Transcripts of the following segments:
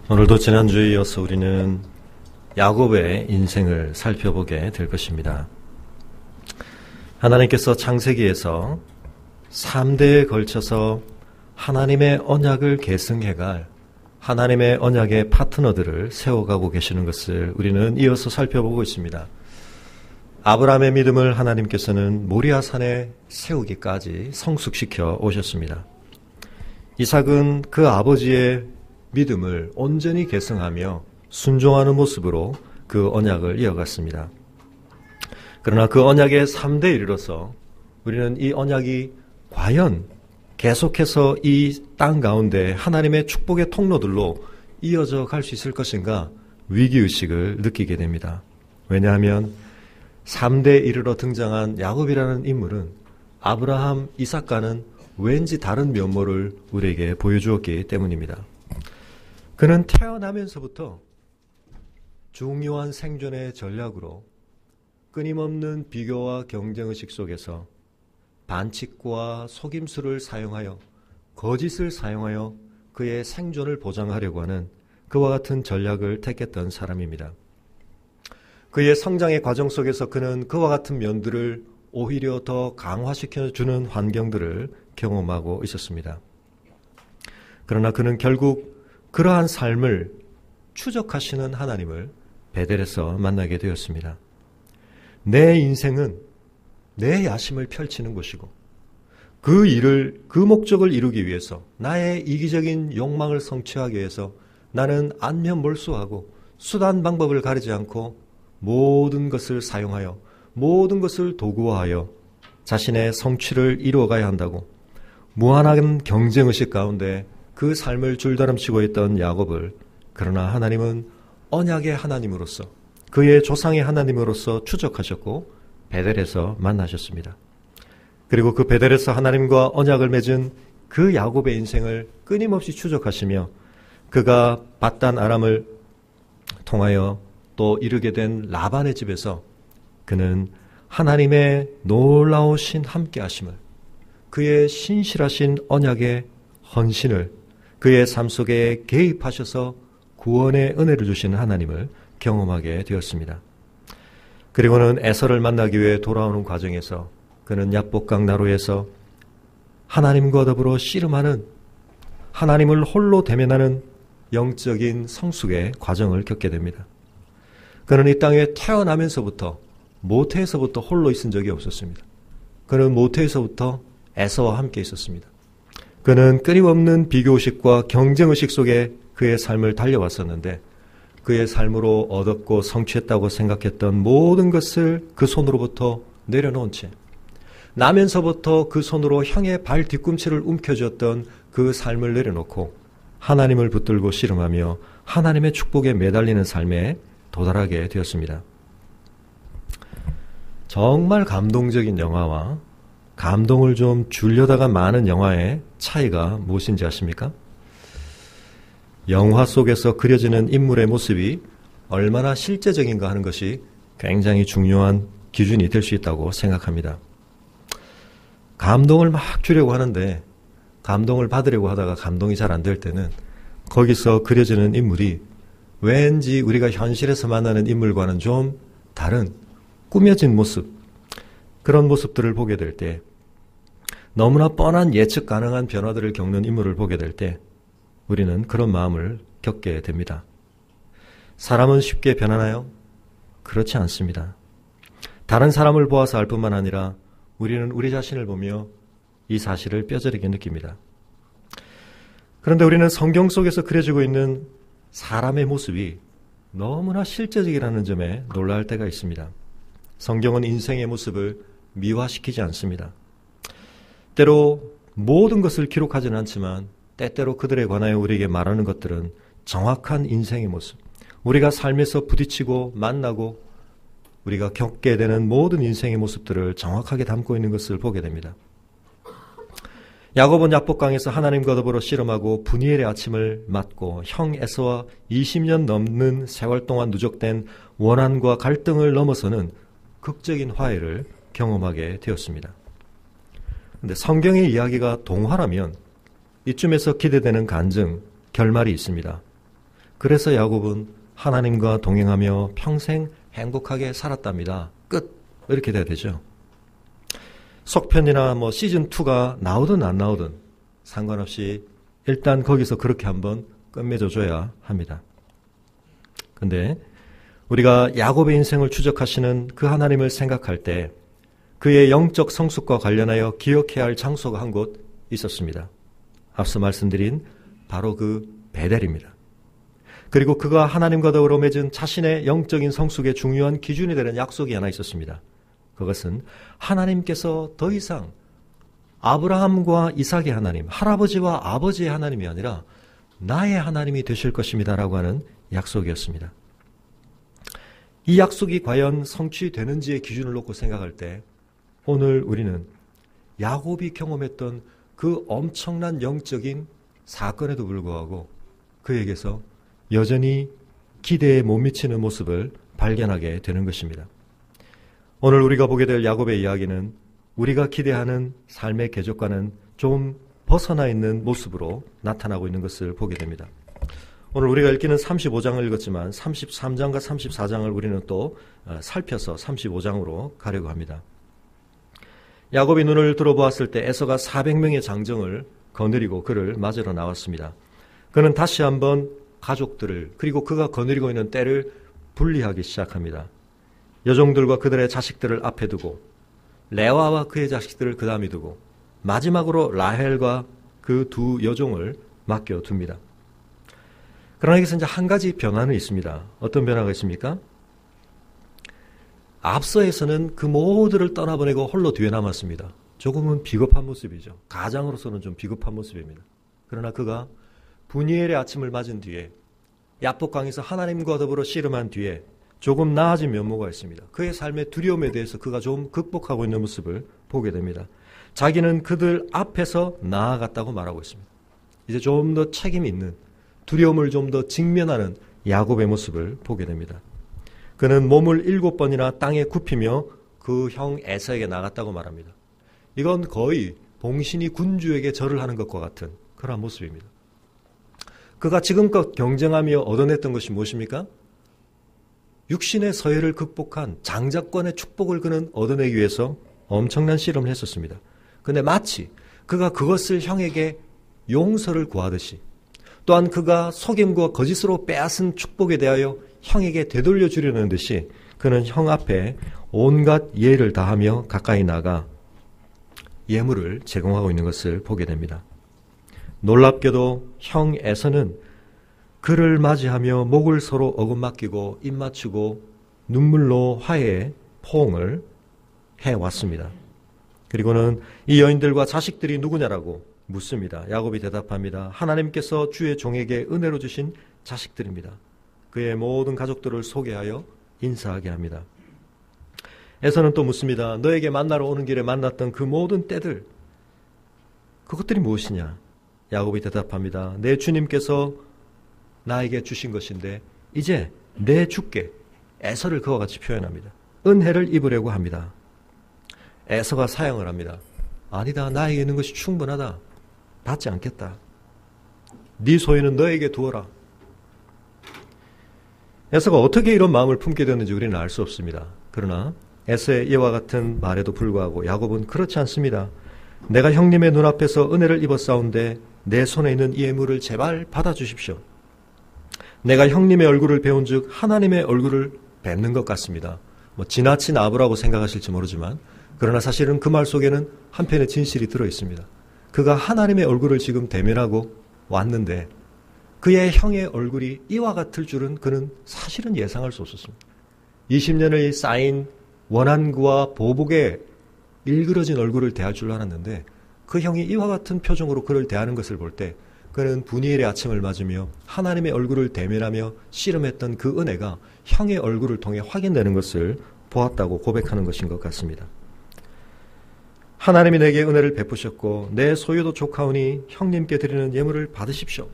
오늘도 지난주에 이어서 우리는 야곱의 인생을 살펴보게 될 것입니다. 하나님께서 창세기에서 3대에 걸쳐서 하나님의 언약을 계승해갈 하나님의 언약의 파트너들을 세워가고 계시는 것을 우리는 이어서 살펴보고 있습니다. 아브라함의 믿음을 하나님께서는 모리아산에 세우기까지 성숙시켜 오셨습니다. 이삭은 그 아버지의 믿음을 온전히 계승하며 순종하는 모습으로 그 언약을 이어갔습니다. 그러나 그 언약의 3대에 이르러서 우리는 이 언약이 과연 계속해서 이 땅 가운데 하나님의 축복의 통로들로 이어져 갈 수 있을 것인가 위기의식을 느끼게 됩니다. 왜냐하면 3대에 이르러 등장한 야곱이라는 인물은 아브라함, 이삭과는 왠지 다른 면모를 우리에게 보여주었기 때문입니다. 그는 태어나면서부터 중요한 생존의 전략으로 끊임없는 비교와 경쟁의식 속에서 반칙과 속임수를 사용하여 거짓을 사용하여 그의 생존을 보장하려고 하는 그와 같은 전략을 택했던 사람입니다. 그의 성장의 과정 속에서 그는 그와 같은 면들을 오히려 더 강화시켜주는 환경들을 경험하고 있었습니다. 그러나 그는 결국 그러한 삶을 추적하시는 하나님을 베델에서 만나게 되었습니다. 내 인생은 내 야심을 펼치는 곳이고 그 목적을 이루기 위해서 나의 이기적인 욕망을 성취하기 위해서 나는 안면몰수하고 수단 방법을 가리지 않고 모든 것을 사용하여 모든 것을 도구화하여 자신의 성취를 이루어가야 한다고 무한한 경쟁의식 가운데 그 삶을 줄다름치고 있던 야곱을 그러나 하나님은 언약의 하나님으로서 그의 조상의 하나님으로서 추적하셨고 베델에서 만나셨습니다. 그리고 그 베델에서 하나님과 언약을 맺은 그 야곱의 인생을 끊임없이 추적하시며 그가 밧단 아람을 통하여 또 이르게 된 라반의 집에서 그는 하나님의 놀라우신 함께하심을 그의 신실하신 언약의 헌신을 그의 삶 속에 개입하셔서 구원의 은혜를 주시는 하나님을 경험하게 되었습니다. 그리고는 에서를 만나기 위해 돌아오는 과정에서 그는 야복강 나루에서 하나님과 더불어 씨름하는 하나님을 홀로 대면하는 영적인 성숙의 과정을 겪게 됩니다. 그는 이 땅에 태어나면서부터 모태에서부터 홀로 있은 적이 없었습니다. 그는 모태에서부터 에서와 함께 있었습니다. 그는 끊임없는 비교의식과 경쟁의식 속에 그의 삶을 달려왔었는데 그의 삶으로 얻었고 성취했다고 생각했던 모든 것을 그 손으로부터 내려놓은 채 나면서부터 그 손으로 형의 발 뒤꿈치를 움켜쥐었던 그 삶을 내려놓고 하나님을 붙들고 씨름하며 하나님의 축복에 매달리는 삶에 도달하게 되었습니다. 정말 감동적인 영화와 감동을 좀 주려다가 많은 영화의 차이가 무엇인지 아십니까? 영화 속에서 그려지는 인물의 모습이 얼마나 실제적인가 하는 것이 굉장히 중요한 기준이 될 수 있다고 생각합니다. 감동을 막 주려고 하는데 감동을 받으려고 하다가 감동이 잘 안 될 때는 거기서 그려지는 인물이 왠지 우리가 현실에서 만나는 인물과는 좀 다른 꾸며진 모습, 그런 모습들을 보게 될 때 너무나 뻔한 예측 가능한 변화들을 겪는 인물을 보게 될 때 우리는 그런 마음을 겪게 됩니다. 사람은 쉽게 변하나요? 그렇지 않습니다. 다른 사람을 보아서 알 뿐만 아니라 우리는 우리 자신을 보며 이 사실을 뼈저리게 느낍니다. 그런데 우리는 성경 속에서 그려지고 있는 사람의 모습이 너무나 실제적이라는 점에 놀랄 때가 있습니다. 성경은 인생의 모습을 미화시키지 않습니다. 때로 모든 것을 기록하지는 않지만 때때로 그들에 관하여 우리에게 말하는 것들은 정확한 인생의 모습, 우리가 삶에서 부딪히고 만나고 우리가 겪게 되는 모든 인생의 모습들을 정확하게 담고 있는 것을 보게 됩니다. 야곱은 야복강에서 하나님과 더불어 씨름하고 분이엘의 아침을 맞고 형 에서와 20년 넘는 세월 동안 누적된 원한과 갈등을 넘어서는 극적인 화해를 경험하게 되었습니다. 그런데 성경의 이야기가 동화라면 이쯤에서 기대되는 간증, 결말이 있습니다. 그래서 야곱은 하나님과 동행하며 평생 행복하게 살았답니다. 끝. 이렇게 돼야 되죠. 속편이나 시즌2가 나오든 안 나오든 상관없이 일단 거기서 그렇게 한번 끝맺어 줘야 합니다. 근데 우리가 야곱의 인생을 추적하시는 그 하나님을 생각할 때 그의 영적 성숙과 관련하여 기억해야 할 장소가 한 곳 있었습니다. 앞서 말씀드린 바로 그 베델입니다. 그리고 그가 하나님과 더불어 맺은 자신의 영적인 성숙의 중요한 기준이 되는 약속이 하나 있었습니다. 그것은 하나님께서 더 이상 아브라함과 이삭의 하나님, 할아버지와 아버지의 하나님이 아니라 나의 하나님이 되실 것입니다라고 하는 약속이었습니다. 이 약속이 과연 성취되는지의 기준을 놓고 생각할 때 오늘 우리는 야곱이 경험했던 그 엄청난 영적인 사건에도 불구하고 그에게서 여전히 기대에 못 미치는 모습을 발견하게 되는 것입니다. 오늘 우리가 보게 될 야곱의 이야기는 우리가 기대하는 삶의 궤적과는 좀 벗어나 있는 모습으로 나타나고 있는 것을 보게 됩니다. 오늘 우리가 읽기는 35장을 읽었지만 33장과 34장을 우리는 또 살펴서 35장으로 가려고 합니다. 야곱이 눈을 들어보았을 때 에서가 400명의 장정을 거느리고 그를 맞으러 나왔습니다. 그는 다시 한번 가족들을 그리고 그가 거느리고 있는 떼를 분리하기 시작합니다. 여종들과 그들의 자식들을 앞에 두고 레와와 그의 자식들을 그 다음에 두고 마지막으로 라헬과 그 두 여종을 맡겨둡니다. 그러나 여기서 이제 한 가지 변화는 있습니다. 어떤 변화가 있습니까? 앞서에서는 그 모두를 떠나보내고 홀로 뒤에 남았습니다. 조금은 비겁한 모습이죠. 가장으로서는 좀 비겁한 모습입니다. 그러나 그가 분이엘의 아침을 맞은 뒤에 야복강에서 하나님과 더불어 씨름한 뒤에 조금 나아진 면모가 있습니다. 그의 삶의 두려움에 대해서 그가 좀 극복하고 있는 모습을 보게 됩니다. 자기는 그들 앞에서 나아갔다고 말하고 있습니다. 이제 좀 더 책임 있는 두려움을 좀 더 직면하는 야곱의 모습을 보게 됩니다. 그는 몸을 7번이나 땅에 굽히며 그 형 에서에게 나갔다고 말합니다. 이건 거의 봉신이 군주에게 절을 하는 것과 같은 그런 모습입니다. 그가 지금껏 경쟁하며 얻어냈던 것이 무엇입니까? 육신의 서해를 극복한 장자권의 축복을 그는 얻어내기 위해서 엄청난 씨름을 했었습니다. 그런데 마치 그가 그것을 형에게 용서를 구하듯이 또한 그가 속임과 거짓으로 빼앗은 축복에 대하여 형에게 되돌려 주려는 듯이 그는 형 앞에 온갖 예를 다하며 가까이 나가 예물을 제공하고 있는 것을 보게 됩니다. 놀랍게도 형 에서는 그를 맞이하며 목을 서로 어긋맞기고 입 맞추고 눈물로 화해의 포옹을 해왔습니다. 그리고는 이 여인들과 자식들이 누구냐라고 묻습니다. 야곱이 대답합니다. 하나님께서 주의 종에게 은혜로 주신 자식들입니다. 그의 모든 가족들을 소개하여 인사하게 합니다. 에서는 또 묻습니다. 너에게 만나러 오는 길에 만났던 그 모든 떼들 그것들이 무엇이냐? 야곱이 대답합니다. 내 주님께서 나에게 주신 것인데 이제 내 주께 에서를 그와 같이 표현합니다. 은혜를 입으려고 합니다. 에서가 사양을 합니다. 아니다. 나에게 있는 것이 충분하다. 받지 않겠다. 네 소유는 너에게 두어라. 에서가 어떻게 이런 마음을 품게 되었는지 우리는 알 수 없습니다. 그러나 에서의 이와 같은 말에도 불구하고 야곱은 그렇지 않습니다. 내가 형님의 눈앞에서 은혜를 입었사온데 내 손에 있는 이 예물을 제발 받아주십시오. 내가 형님의 얼굴을 배운 즉 하나님의 얼굴을 뵙는 것 같습니다. 지나친 아부라고 생각하실지 모르지만 그러나 사실은 그 말 속에는 한편의 진실이 들어있습니다. 그가 하나님의 얼굴을 지금 대면하고 왔는데 그의 형의 얼굴이 이와 같을 줄은 그는 사실은 예상할 수 없었습니다. 20년을 쌓인 원한과 보복에 일그러진 얼굴을 대할 줄 알았는데 그 형이 이와 같은 표정으로 그를 대하는 것을 볼 때 그는 분이엘의 아침을 맞으며 하나님의 얼굴을 대면하며 씨름했던 그 은혜가 형의 얼굴을 통해 확인되는 것을 보았다고 고백하는 것인 것 같습니다. 하나님이 내게 은혜를 베푸셨고 내 소유도 족하오니 형님께 드리는 예물을 받으십시오.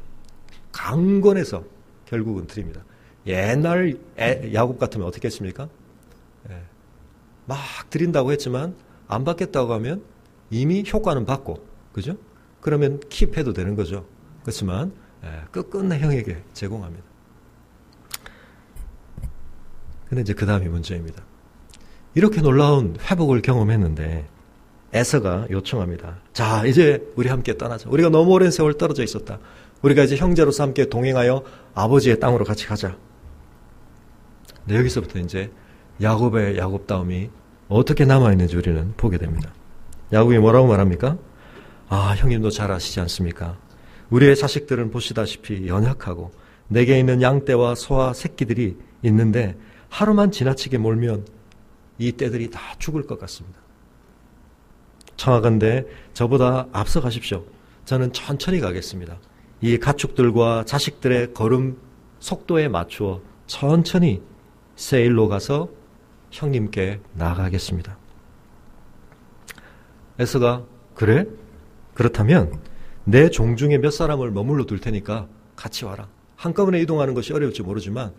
강권해서 결국은 드립니다. 옛날 야곱 같으면 어떻게 했습니까? 막 드린다고 했지만 안 받겠다고 하면 이미 효과는 받고 그죠? 그러면 킵해도 되는 거죠. 그렇지만 끝끝내 형에게 제공합니다. 근데 이제 그 다음이 문제입니다. 이렇게 놀라운 회복을 경험했는데 에서가 요청합니다. 자, 이제 우리 함께 떠나자. 우리가 너무 오랜 세월 떨어져 있었다. 우리가 이제 형제로서 함께 동행하여 아버지의 땅으로 같이 가자. 네, 여기서부터 이제 야곱의 야곱다움이 어떻게 남아있는지 우리는 보게 됩니다. 야곱이 뭐라고 말합니까? 아, 형님도 잘 아시지 않습니까? 우리의 자식들은 보시다시피 연약하고 내게 있는 양떼와 소와 새끼들이 있는데 하루만 지나치게 몰면 이 떼들이 다 죽을 것 같습니다. 청하건대 저보다 앞서 가십시오. 저는 천천히 가겠습니다. 이 가축들과 자식들의 걸음 속도에 맞추어 천천히 세일로 가서 형님께 나아가겠습니다. 에서가 그래? 그렇다면 내 종 중에 몇 사람을 머물러 둘 테니까 같이 와라. 한꺼번에 이동하는 것이 어려울지 모르지만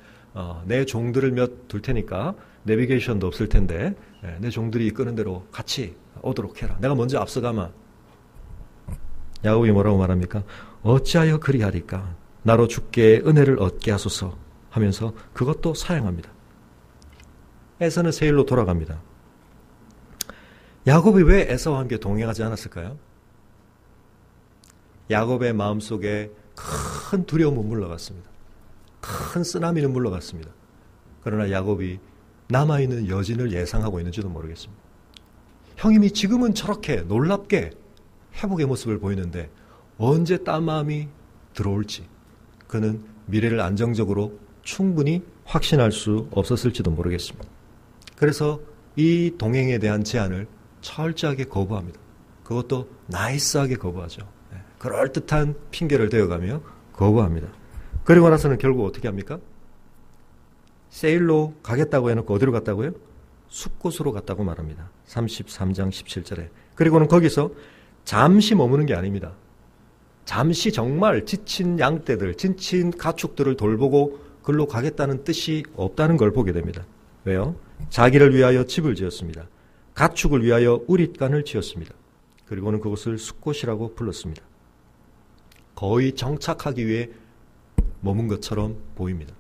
내 종들을 몇 둘 테니까 내비게이션도 없을 텐데 내 종들이 이끄는 대로 같이 오도록 해라. 내가 먼저 앞서가마. 야곱이 뭐라고 말합니까? 어찌하여 그리하리까? 나로 주께 은혜를 얻게 하소서 하면서 그것도 사양합니다. 에서는 세일로 돌아갑니다. 야곱이 왜 에서와 함께 동행하지 않았을까요? 야곱의 마음속에 큰 두려움은 물러갔습니다. 큰 쓰나미는 물러갔습니다. 그러나 야곱이 남아있는 여진을 예상하고 있는지도 모르겠습니다. 형님이 지금은 저렇게 놀랍게 회복의 모습을 보이는데 언제 딴 마음이 들어올지 그는 미래를 안정적으로 충분히 확신할 수 없었을지도 모르겠습니다. 그래서 이 동행에 대한 제안을 철저하게 거부합니다. 그것도 나이스하게 거부하죠. 그럴듯한 핑계를 대어가며 거부합니다. 그리고 나서는 결국 어떻게 합니까? 세일로 가겠다고 해놓고 어디로 갔다고요? 숫곳으로 갔다고 말합니다. 33장 17절에. 그리고는 거기서 잠시 머무는 게 아닙니다. 잠시 정말 지친 양떼들, 지친 가축들을 돌보고 글로 가겠다는 뜻이 없다는 걸 보게 됩니다. 왜요? 자기를 위하여 집을 지었습니다. 가축을 위하여 우릿간을 지었습니다. 그리고는 그것을 숫곳이라고 불렀습니다. 거의 정착하기 위해 머문 것처럼 보입니다.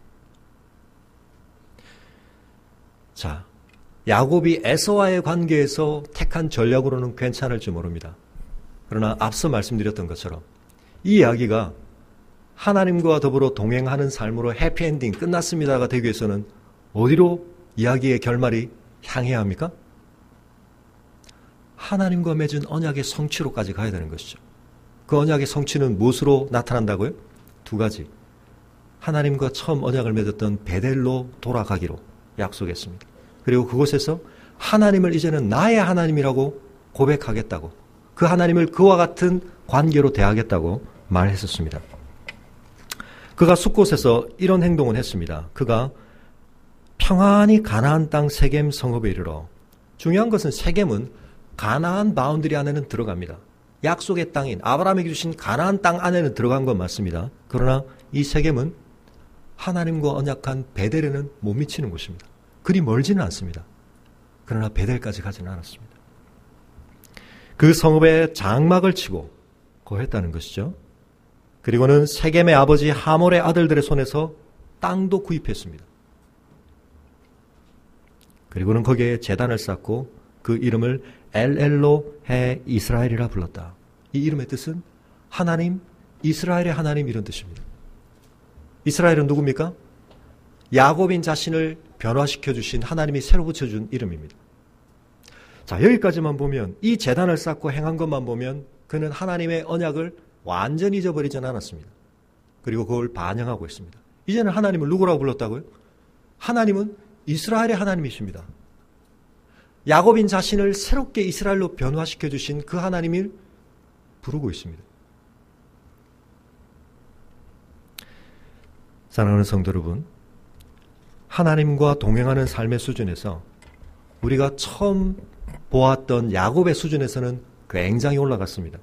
자, 야곱이 에서와의 관계에서 택한 전략으로는 괜찮을지 모릅니다. 그러나 앞서 말씀드렸던 것처럼 이 이야기가 하나님과 더불어 동행하는 삶으로 해피엔딩 끝났습니다가 되기 위해서는 어디로 이야기의 결말이 향해야 합니까? 하나님과 맺은 언약의 성취로까지 가야 되는 것이죠. 그 언약의 성취는 무엇으로 나타난다고요? 두 가지. 하나님과 처음 언약을 맺었던 베델로 돌아가기로 약속했습니다. 그리고 그곳에서 하나님을 이제는 나의 하나님이라고 고백하겠다고, 그 하나님을 그와 같은 관계로 대하겠다고 말했었습니다. 그가 숫곳에서 이런 행동을 했습니다. 그가 평안히 가나안 땅 세겜 성읍에 이르러, 중요한 것은 세겜은 가나안 바운드리 안에는 들어갑니다. 약속의 땅인 아브라함에게 주신 가나안 땅 안에는 들어간 건 맞습니다. 그러나 이 세겜은 하나님과 언약한 베델에는 못 미치는 곳입니다. 그리 멀지는 않습니다. 그러나 베델까지 가지는 않았습니다. 그 성읍에 장막을 치고 거했다는 것이죠. 그리고는 세겜의 아버지 하몰의 아들들의 손에서 땅도 구입했습니다. 그리고는 거기에 제단을 쌓고 그 이름을 엘엘로 해 이스라엘이라 불렀다. 이 이름의 뜻은 하나님, 이스라엘의 하나님 이런 뜻입니다. 이스라엘은 누굽니까? 야곱인 자신을 변화시켜 주신 하나님이 새로 붙여준 이름입니다. 자, 여기까지만 보면, 이 제단을 쌓고 행한 것만 보면 그는 하나님의 언약을 완전히 잊어버리진 않았습니다. 그리고 그걸 반영하고 있습니다. 이제는 하나님을 누구라고 불렀다고요? 하나님은 이스라엘의 하나님이십니다. 야곱인 자신을 새롭게 이스라엘로 변화시켜 주신 그 하나님을 부르고 있습니다. 사랑하는 성도 여러분, 하나님과 동행하는 삶의 수준에서 우리가 처음 보았던 야곱의 수준에서는 굉장히 올라갔습니다.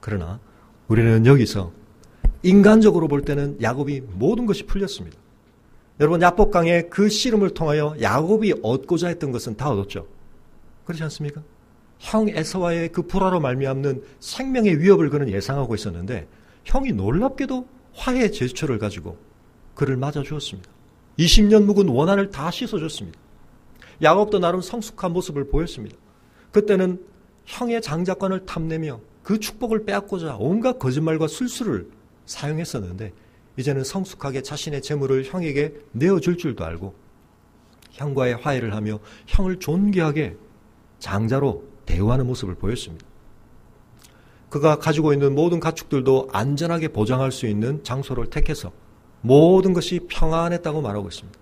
그러나 우리는 여기서 인간적으로 볼 때는 야곱이 모든 것이 풀렸습니다. 여러분, 야복강의 그 씨름을 통하여 야곱이 얻고자 했던 것은 다 얻었죠. 그렇지 않습니까? 형 에서와의 그 불화로 말미암는 생명의 위협을 그는 예상하고 있었는데 형이 놀랍게도 화해의 제스처를 가지고 그를 맞아주었습니다. 20년 묵은 원한을 다 씻어줬습니다. 야곱도 나름 성숙한 모습을 보였습니다. 그때는 형의 장자권을 탐내며 그 축복을 빼앗고자 온갖 거짓말과 술수를 사용했었는데 이제는 성숙하게 자신의 재물을 형에게 내어줄 줄도 알고 형과의 화해를 하며 형을 존귀하게 장자로 대우하는 모습을 보였습니다. 그가 가지고 있는 모든 가축들도 안전하게 보장할 수 있는 장소를 택해서 모든 것이 평안했다고 말하고 있습니다.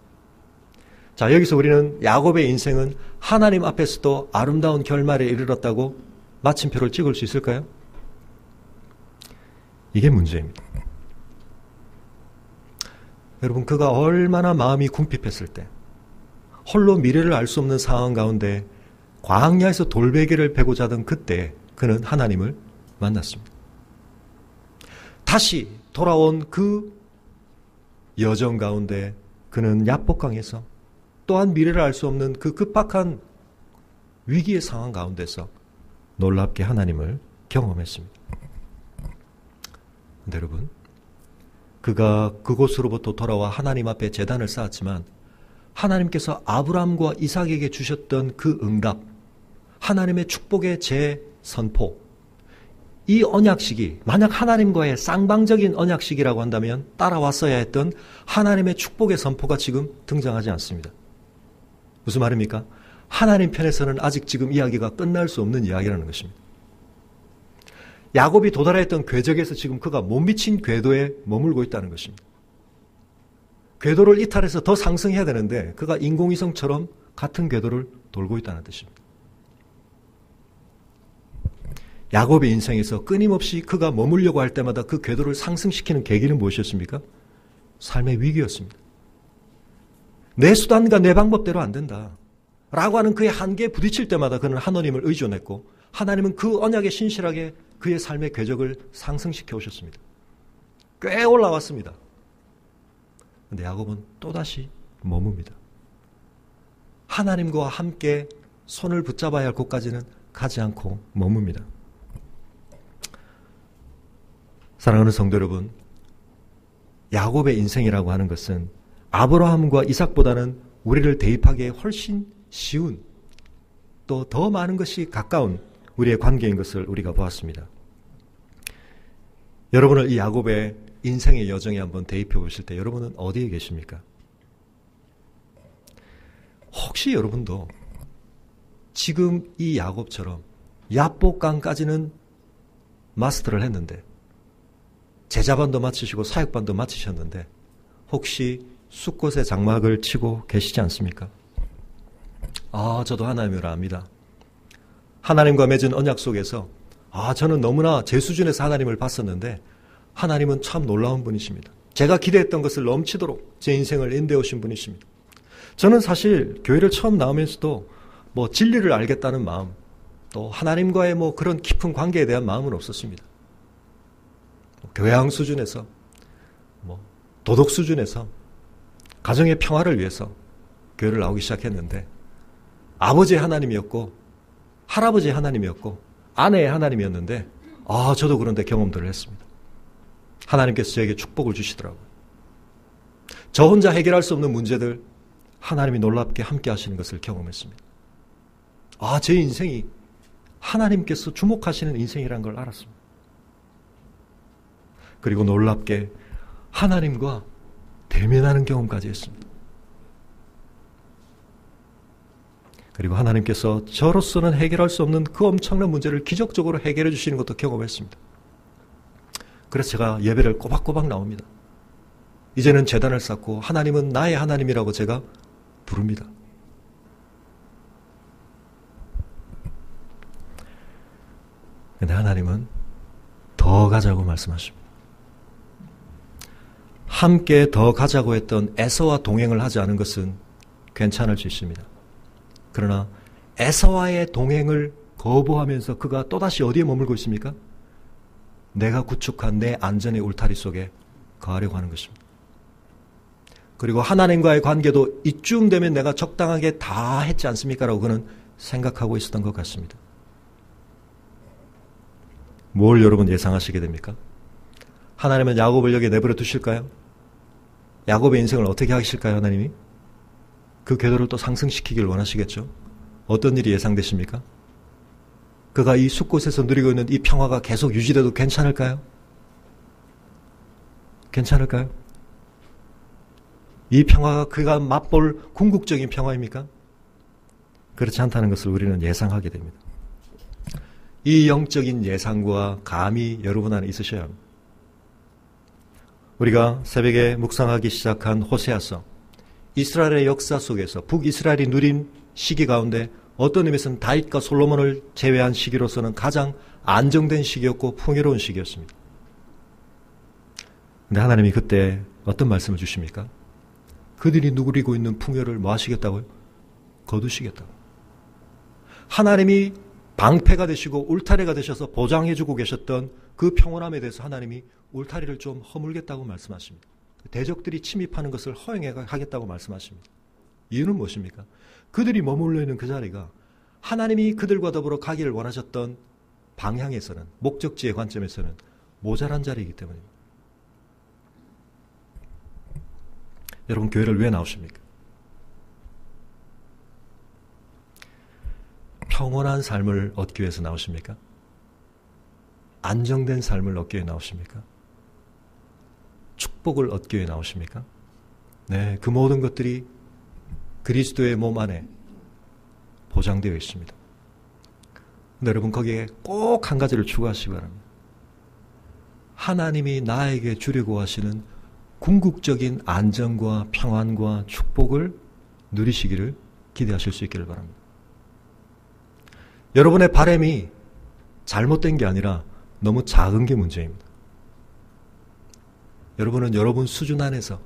자, 여기서 우리는 야곱의 인생은 하나님 앞에서도 아름다운 결말에 이르렀다고 마침표를 찍을 수 있을까요? 이게 문제입니다. 여러분, 그가 얼마나 마음이 궁핍했을 때, 홀로 미래를 알 수 없는 상황 가운데 광야에서 돌베개를 베고자 하던 그때 그는 하나님을 만났습니다. 다시 돌아온 그 여정 가운데 그는 야복강에서 또한 미래를 알 수 없는 그 급박한 위기의 상황 가운데서 놀랍게 하나님을 경험했습니다. 근데 여러분, 그가 그곳으로부터 돌아와 하나님 앞에 제단을 쌓았지만 하나님께서 아브라함과 이삭에게 주셨던 그 응답, 하나님의 축복의 재선포, 이 언약식이 만약 하나님과의 쌍방적인 언약식이라고 한다면 따라왔어야 했던 하나님의 축복의 선포가 지금 등장하지 않습니다. 무슨 말입니까? 하나님 편에서는 아직 지금 이야기가 끝날 수 없는 이야기라는 것입니다. 야곱이 도달했던 궤적에서 지금 그가 못 미친 궤도에 머물고 있다는 것입니다. 궤도를 이탈해서 더 상승해야 되는데 그가 인공위성처럼 같은 궤도를 돌고 있다는 뜻입니다. 야곱의 인생에서 끊임없이 그가 머물려고 할 때마다 그 궤도를 상승시키는 계기는 무엇이었습니까? 삶의 위기였습니다. 내 수단과 내 방법대로 안 된다 라고 하는 그의 한계에 부딪힐 때마다 그는 하나님을 의존했고 하나님은 그 언약에 신실하게 그의 삶의 궤적을 상승시켜 오셨습니다. 꽤 올라왔습니다. 그런데 야곱은 또다시 머뭅니다. 하나님과 함께 손을 붙잡아야 할 곳까지는 가지 않고 머뭅니다. 사랑하는 성도 여러분, 야곱의 인생이라고 하는 것은 아브라함과 이삭보다는 우리를 대입하기에 훨씬 쉬운 또 더 많은 것이 가까운 우리의 관계인 것을 우리가 보았습니다. 여러분을 이 야곱의 인생의 여정에 한번 대입해 보실 때 여러분은 어디에 계십니까? 혹시 여러분도 지금 이 야곱처럼 야복강까지는 마스터를 했는데 제자반도 마치시고 사역반도 마치셨는데 혹시 숫곳에 장막을 치고 계시지 않습니까? 저도 하나님을 압니다. 하나님과 맺은 언약 속에서 저는 너무나 제 수준에서 하나님을 봤었는데 하나님은 참 놀라운 분이십니다. 제가 기대했던 것을 넘치도록 제 인생을 인도해 오신 분이십니다. 저는 사실 교회를 처음 나오면서도 진리를 알겠다는 마음, 또 하나님과의 그런 깊은 관계에 대한 마음은 없었습니다. 교양 수준에서, 도덕 수준에서 가정의 평화를 위해서 교회를 나오기 시작했는데 아버지의 하나님이었고 할아버지의 하나님이었고 아내의 하나님이었는데 저도 그런데 경험들을 했습니다. 하나님께서 저에게 축복을 주시더라고요. 저 혼자 해결할 수 없는 문제들 하나님이 놀랍게 함께 하시는 것을 경험했습니다. 제 인생이 하나님께서 주목하시는 인생이라는 걸 알았습니다. 그리고 놀랍게 하나님과 대면하는 경험까지 했습니다. 그리고 하나님께서 저로서는 해결할 수 없는 그 엄청난 문제를 기적적으로 해결해 주시는 것도 경험했습니다. 그래서 제가 예배를 꼬박꼬박 나옵니다. 이제는 제단을 쌓고 하나님은 나의 하나님이라고 제가 부릅니다. 근데 하나님은 더 가자고 말씀하십니다. 함께 더 가자고 했던 에서와 동행을 하지 않은 것은 괜찮을 수 있습니다. 그러나 에서와의 동행을 거부하면서 그가 또다시 어디에 머물고 있습니까? 내가 구축한 내 안전의 울타리 속에 거하려고 하는 것입니다. 그리고 하나님과의 관계도 이쯤 되면 내가 적당하게 다 했지 않습니까? 라고 그는 생각하고 있었던 것 같습니다. 뭘 여러분 예상하시게 됩니까? 하나님은 야곱을 여기에 내버려 두실까요? 야곱의 인생을 어떻게 하실까요, 하나님이? 그 궤도를 또 상승시키기를 원하시겠죠? 어떤 일이 예상되십니까? 그가 이 숲곳에서 누리고 있는 이 평화가 계속 유지돼도 괜찮을까요? 괜찮을까요? 이 평화가 그가 맛볼 궁극적인 평화입니까? 그렇지 않다는 것을 우리는 예상하게 됩니다. 이 영적인 예상과 감이 여러분 안에 있으셔야 합니다. 우리가 새벽에 묵상하기 시작한 호세아서, 이스라엘의 역사 속에서 북이스라엘이 누린 시기 가운데 어떤 의미에서는 다윗과 솔로몬을 제외한 시기로서는 가장 안정된 시기였고 풍요로운 시기였습니다. 그런데 하나님이 그때 어떤 말씀을 주십니까? 그들이 누리고 있는 풍요를 뭐 하시겠다고요? 거두시겠다고. 하나님이 방패가 되시고 울타리가 되셔서 보장해주고 계셨던 그 평온함에 대해서 하나님이 울타리를 좀 허물겠다고 말씀하십니다. 대적들이 침입하는 것을 허용하겠다고 말씀하십니다. 이유는 무엇입니까? 그들이 머물러 있는 그 자리가 하나님이 그들과 더불어 가기를 원하셨던 방향에서는, 목적지의 관점에서는 모자란 자리이기 때문입니다. 여러분, 교회를 왜 나오십니까? 평온한 삶을 얻기 위해서 나오십니까? 안정된 삶을 얻기 위해 나오십니까? 축복을 얻기 위해 나오십니까? 네, 그 모든 것들이 그리스도의 몸 안에 보장되어 있습니다. 근데 여러분, 거기에 꼭 한 가지를 추가하시기 바랍니다. 하나님이 나에게 주려고 하시는 궁극적인 안정과 평안과 축복을 누리시기를 기대하실 수 있기를 바랍니다. 여러분의 바람이 잘못된 게 아니라 너무 작은 게 문제입니다. 여러분은 여러분 수준 안에서,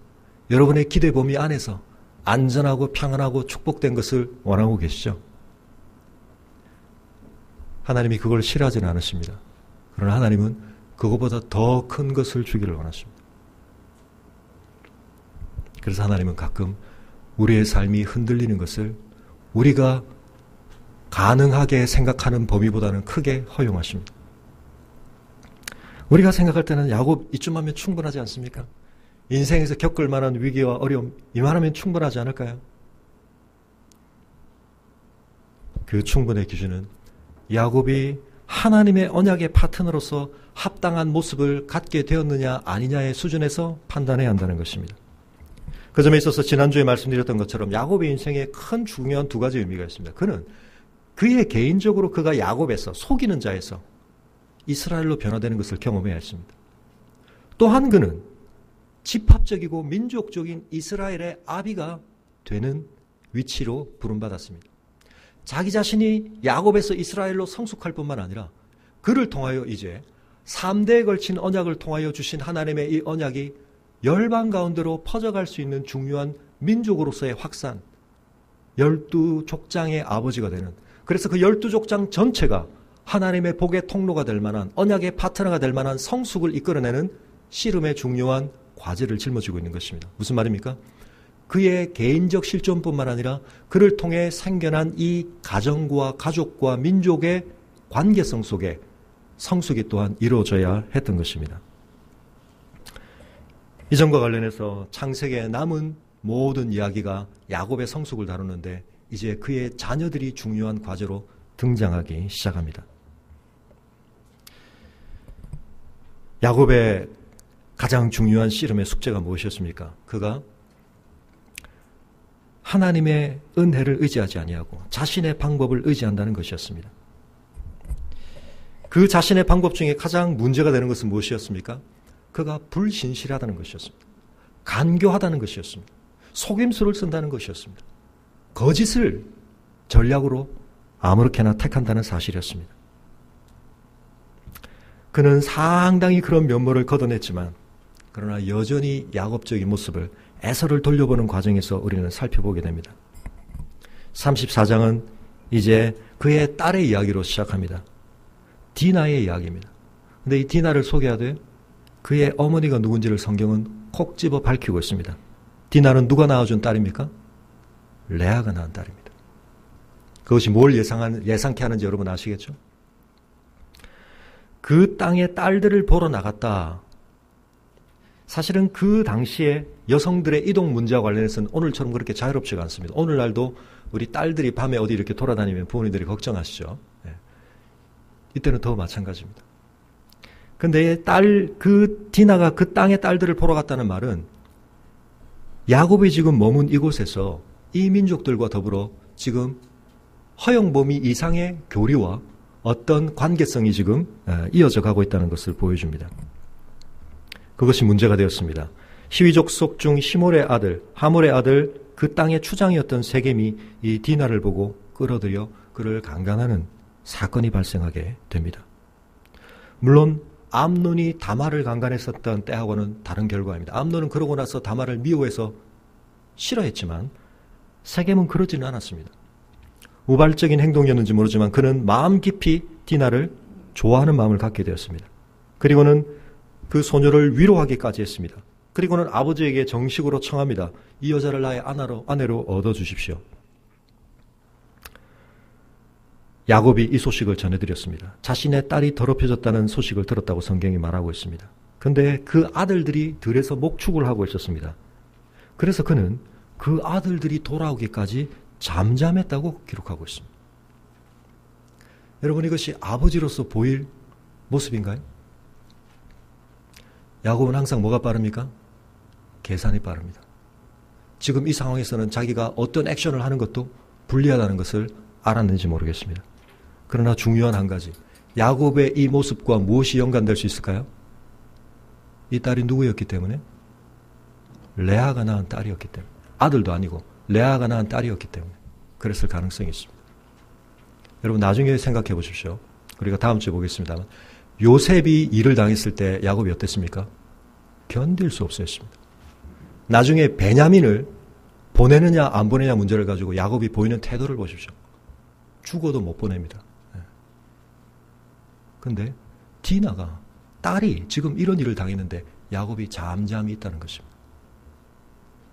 여러분의 기대 범위 안에서 안전하고 평안하고 축복된 것을 원하고 계시죠? 하나님이 그걸 싫어하지는 않으십니다. 그러나 하나님은 그것보다 더 큰 것을 주기를 원하십니다. 그래서 하나님은 가끔 우리의 삶이 흔들리는 것을 우리가 가능하게 생각하는 범위보다는 크게 허용하십니다. 우리가 생각할 때는 야곱 이쯤 하면 충분하지 않습니까? 인생에서 겪을 만한 위기와 어려움 이만하면 충분하지 않을까요? 그 충분의 기준은 야곱이 하나님의 언약의 파트너로서 합당한 모습을 갖게 되었느냐 아니냐의 수준에서 판단해야 한다는 것입니다. 그 점에 있어서 지난주에 말씀드렸던 것처럼 야곱의 인생에 큰 중요한 두 가지 의미가 있습니다. 그는 그의 개인적으로 그가 야곱에서, 속이는 자에서 이스라엘로 변화되는 것을 경험해야 했습니다. 또한 그는 집합적이고 민족적인 이스라엘의 아비가 되는 위치로 부름받았습니다. 자기 자신이 야곱에서 이스라엘로 성숙할 뿐만 아니라 그를 통하여 이제 3대에 걸친 언약을 통하여 주신 하나님의 이 언약이 열방 가운데로 퍼져갈 수 있는 중요한 민족으로서의 확산, 12족장의 아버지가 되는, 그래서 그 12족장 전체가 하나님의 복의 통로가 될 만한, 언약의 파트너가 될 만한 성숙을 이끌어내는 씨름의 중요한 과제를 짊어지고 있는 것입니다. 무슨 말입니까? 그의 개인적 실존뿐만 아니라 그를 통해 생겨난 이 가정과 가족과 민족의 관계성 속에 성숙이 또한 이루어져야 했던 것입니다. 이전과 관련해서 창세기에 남은 모든 이야기가 야곱의 성숙을 다루는데 이제 그의 자녀들이 중요한 과제로 등장하기 시작합니다. 야곱의 가장 중요한 씨름의 숙제가 무엇이었습니까? 그가 하나님의 은혜를 의지하지 아니하고 자신의 방법을 의지한다는 것이었습니다. 그 자신의 방법 중에 가장 문제가 되는 것은 무엇이었습니까? 그가 불신실하다는 것이었습니다. 간교하다는 것이었습니다. 속임수를 쓴다는 것이었습니다. 거짓을 전략으로 아무렇게나 택한다는 사실이었습니다. 그는 상당히 그런 면모를 걷어냈지만 그러나 여전히 야곱적인 모습을 에서를 돌려보는 과정에서 우리는 살펴보게 됩니다. 34장은 이제 그의 딸의 이야기로 시작합니다. 디나의 이야기입니다. 근데 이 디나를 소개하되 그의 어머니가 누군지를 성경은 콕 집어 밝히고 있습니다. 디나는 누가 낳아준 딸입니까? 레아가 낳은 딸입니다. 그것이 뭘 예상케 하는지 여러분 아시겠죠? 그 땅의 딸들을 보러 나갔다. 사실은 그 당시에 여성들의 이동 문제와 관련해서는 오늘처럼 그렇게 자유롭지가 않습니다. 오늘날도 우리 딸들이 밤에 어디 이렇게 돌아다니면 부모님들이 걱정하시죠. 예. 이때는 더 마찬가지입니다. 근데 디나가 그 땅의 딸들을 보러 갔다는 말은 야곱이 지금 머문 이곳에서 이 민족들과 더불어 지금 허용 범위 이상의 교류와 어떤 관계성이 지금 이어져 가고 있다는 것을 보여줍니다. 그것이 문제가 되었습니다. 히위족 속 중 히몰의 아들, 하몰의 아들, 그 땅의 추장이었던 세겜이 이 디나를 보고 끌어들여 그를 강간하는 사건이 발생하게 됩니다. 물론 암논이 다말을 강간했었던 때하고는 다른 결과입니다. 암논은 그러고 나서 다말을 미워해서 싫어했지만 세겜은 그러지는 않았습니다. 우발적인 행동이었는지 모르지만 그는 마음 깊이 디나를 좋아하는 마음을 갖게 되었습니다. 그리고는 그 소녀를 위로하기까지 했습니다. 그리고는 아버지에게 정식으로 청합니다. 이 여자를 나의 아내로 얻어주십시오. 야곱이 이 소식을 전해드렸습니다. 자신의 딸이 더럽혀졌다는 소식을 들었다고 성경이 말하고 있습니다. 그런데 그 아들들이 들에서 목축을 하고 있었습니다. 그래서 그는 그 아들들이 돌아오기까지 잠잠했다고 기록하고 있습니다. 여러분, 이것이 아버지로서 보일 모습인가요? 야곱은 항상 뭐가 빠릅니까? 계산이 빠릅니다. 지금 이 상황에서는 자기가 어떤 액션을 하는 것도 불리하다는 것을 알았는지 모르겠습니다. 그러나 중요한 한 가지, 야곱의 이 모습과 무엇이 연관될 수 있을까요? 이 딸이 누구였기 때문에? 레아가 낳은 딸이었기 때문에. 아들도 아니고 레아가 낳은 딸이었기 때문에 그랬을 가능성이 있습니다. 여러분, 나중에 생각해 보십시오. 우리가 다음 주에 보겠습니다만 요셉이 일을 당했을 때 야곱이 어땠습니까? 견딜 수 없었습니다. 나중에 베냐민을 보내느냐 안 보내냐 문제를 가지고 야곱이 보이는 태도를 보십시오. 죽어도 못 보냅니다. 그런데 디나가, 딸이 지금 이런 일을 당했는데 야곱이 잠잠히 있다는 것입니다.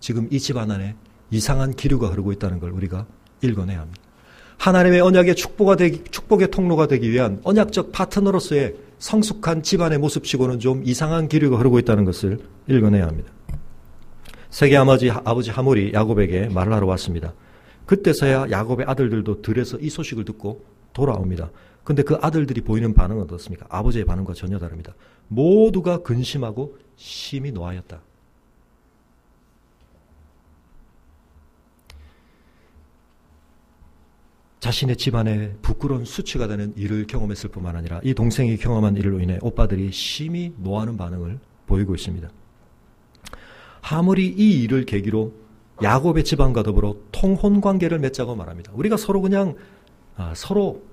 지금 이 집안 안에 이상한 기류가 흐르고 있다는 걸 우리가 읽어내야 합니다. 하나님의 언약의 축복의 통로가 되기 위한 언약적 파트너로서의 성숙한 집안의 모습치고는 좀 이상한 기류가 흐르고 있다는 것을 읽어내야 합니다. 세겜 아버지 하몰이 야곱에게 말을 하러 왔습니다. 그때서야 야곱의 아들들도 들에서 이 소식을 듣고 돌아옵니다. 그런데 그 아들들이 보이는 반응은 어떻습니까? 아버지의 반응과 전혀 다릅니다. 모두가 근심하고 심히 노하였다. 자신의 집안에 부끄러운 수치가 되는 일을 경험했을 뿐만 아니라 이 동생이 경험한 일로 인해 오빠들이 심히 노하는 반응을 보이고 있습니다. 하몰이 이 일을 계기로 야곱의 집안과 더불어 통혼 관계를 맺자고 말합니다. 우리가 서로 그냥 서로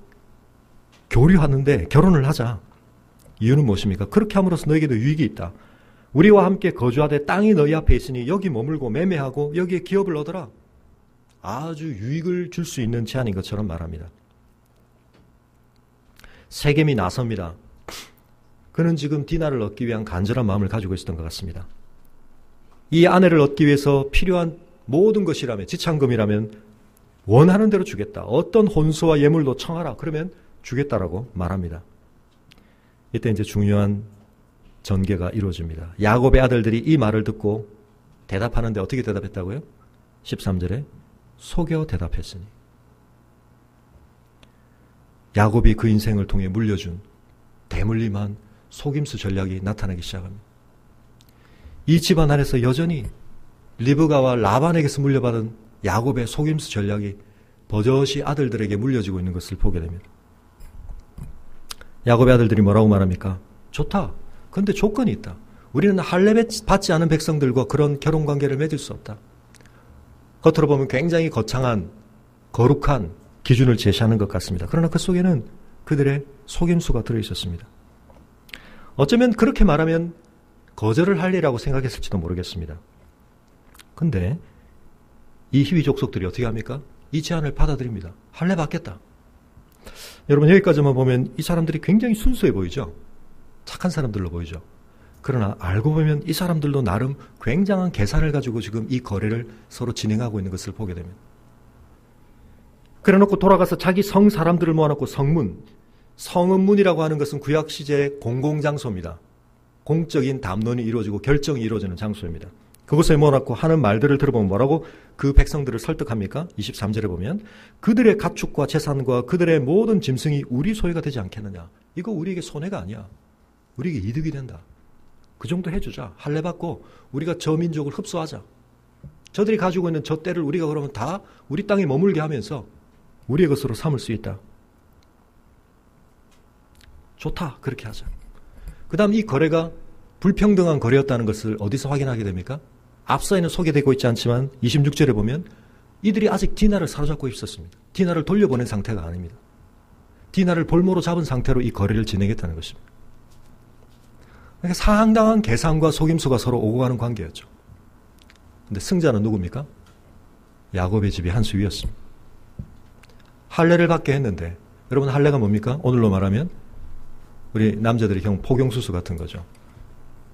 교류하는데 결혼을 하자. 이유는 무엇입니까? 그렇게 함으로써 너에게도 유익이 있다. 우리와 함께 거주하되 땅이 너희 앞에 있으니 여기 머물고 매매하고 여기에 기업을 얻어라. 아주 유익을 줄 수 있는 제안인 것처럼 말합니다. 세겜이 나섭니다. 그는 지금 디나를 얻기 위한 간절한 마음을 가지고 있었던 것 같습니다. 이 아내를 얻기 위해서 필요한 모든 것이라면, 지참금이라면 원하는 대로 주겠다. 어떤 혼수와 예물도 청하라. 그러면 주겠다라고 말합니다. 이때 이제 중요한 전개가 이루어집니다. 야곱의 아들들이 이 말을 듣고 대답하는데 어떻게 대답했다고요? 13절에 속여 대답했으니. 야곱이 그 인생을 통해 물려준 대물림한 속임수 전략이 나타나기 시작합니다. 이 집안 안에서 여전히 리브가와 라반에게서 물려받은 야곱의 속임수 전략이 버젓이 아들들에게 물려지고 있는 것을 보게 됩니다. 야곱의 아들들이 뭐라고 말합니까? 좋다. 그런데 조건이 있다. 우리는 할례 받지 않은 백성들과 그런 결혼관계를 맺을 수 없다. 겉으로 보면 굉장히 거창한, 거룩한 기준을 제시하는 것 같습니다. 그러나 그 속에는 그들의 속임수가 들어있었습니다. 어쩌면 그렇게 말하면 거절을 할 일이라고 생각했을지도 모르겠습니다. 근데 이 히위 족속들이 어떻게 합니까? 이 제안을 받아들입니다. 할례 받겠다. 여러분, 여기까지만 보면 이 사람들이 굉장히 순수해 보이죠? 착한 사람들로 보이죠? 그러나 알고 보면 이 사람들도 나름 굉장한 계산을 가지고 지금 이 거래를 서로 진행하고 있는 것을 보게 됩니다. 그래 놓고 돌아가서 자기 성 사람들을 모아놓고 성문이라고 하는 것은 구약 시제의 공공장소입니다. 공적인 담론이 이루어지고 결정이 이루어지는 장소입니다. 그곳에 모아놓고 하는 말들을 들어보면 뭐라고 그 백성들을 설득합니까? 23절에 보면 그들의 가축과 재산과 그들의 모든 짐승이 우리 소유가 되지 않겠느냐. 이거 우리에게 손해가 아니야. 우리에게 이득이 된다. 그 정도 해주자. 할례 받고 우리가 저 민족을 흡수하자. 저들이 가지고 있는 저 때를 우리가 그러면 다 우리 땅에 머물게 하면서 우리의 것으로 삼을 수 있다. 좋다. 그렇게 하자. 그 다음 이 거래가 불평등한 거래였다는 것을 어디서 확인하게 됩니까? 앞서에는 소개되고 있지 않지만 26절에 보면 이들이 아직 디나를 사로잡고 있었습니다. 디나를 돌려보낸 상태가 아닙니다. 디나를 볼모로 잡은 상태로 이 거래를 진행했다는 것입니다. 그러니까 상당한 계산과 속임수가 서로 오고 가는 관계였죠. 근데 승자는 누굽니까? 야곱의 집이 한 수 위였습니다. 할례를 받게 했는데 여러분 할례가 뭡니까? 오늘로 말하면 우리 남자들의 경우 포경수술 같은 거죠.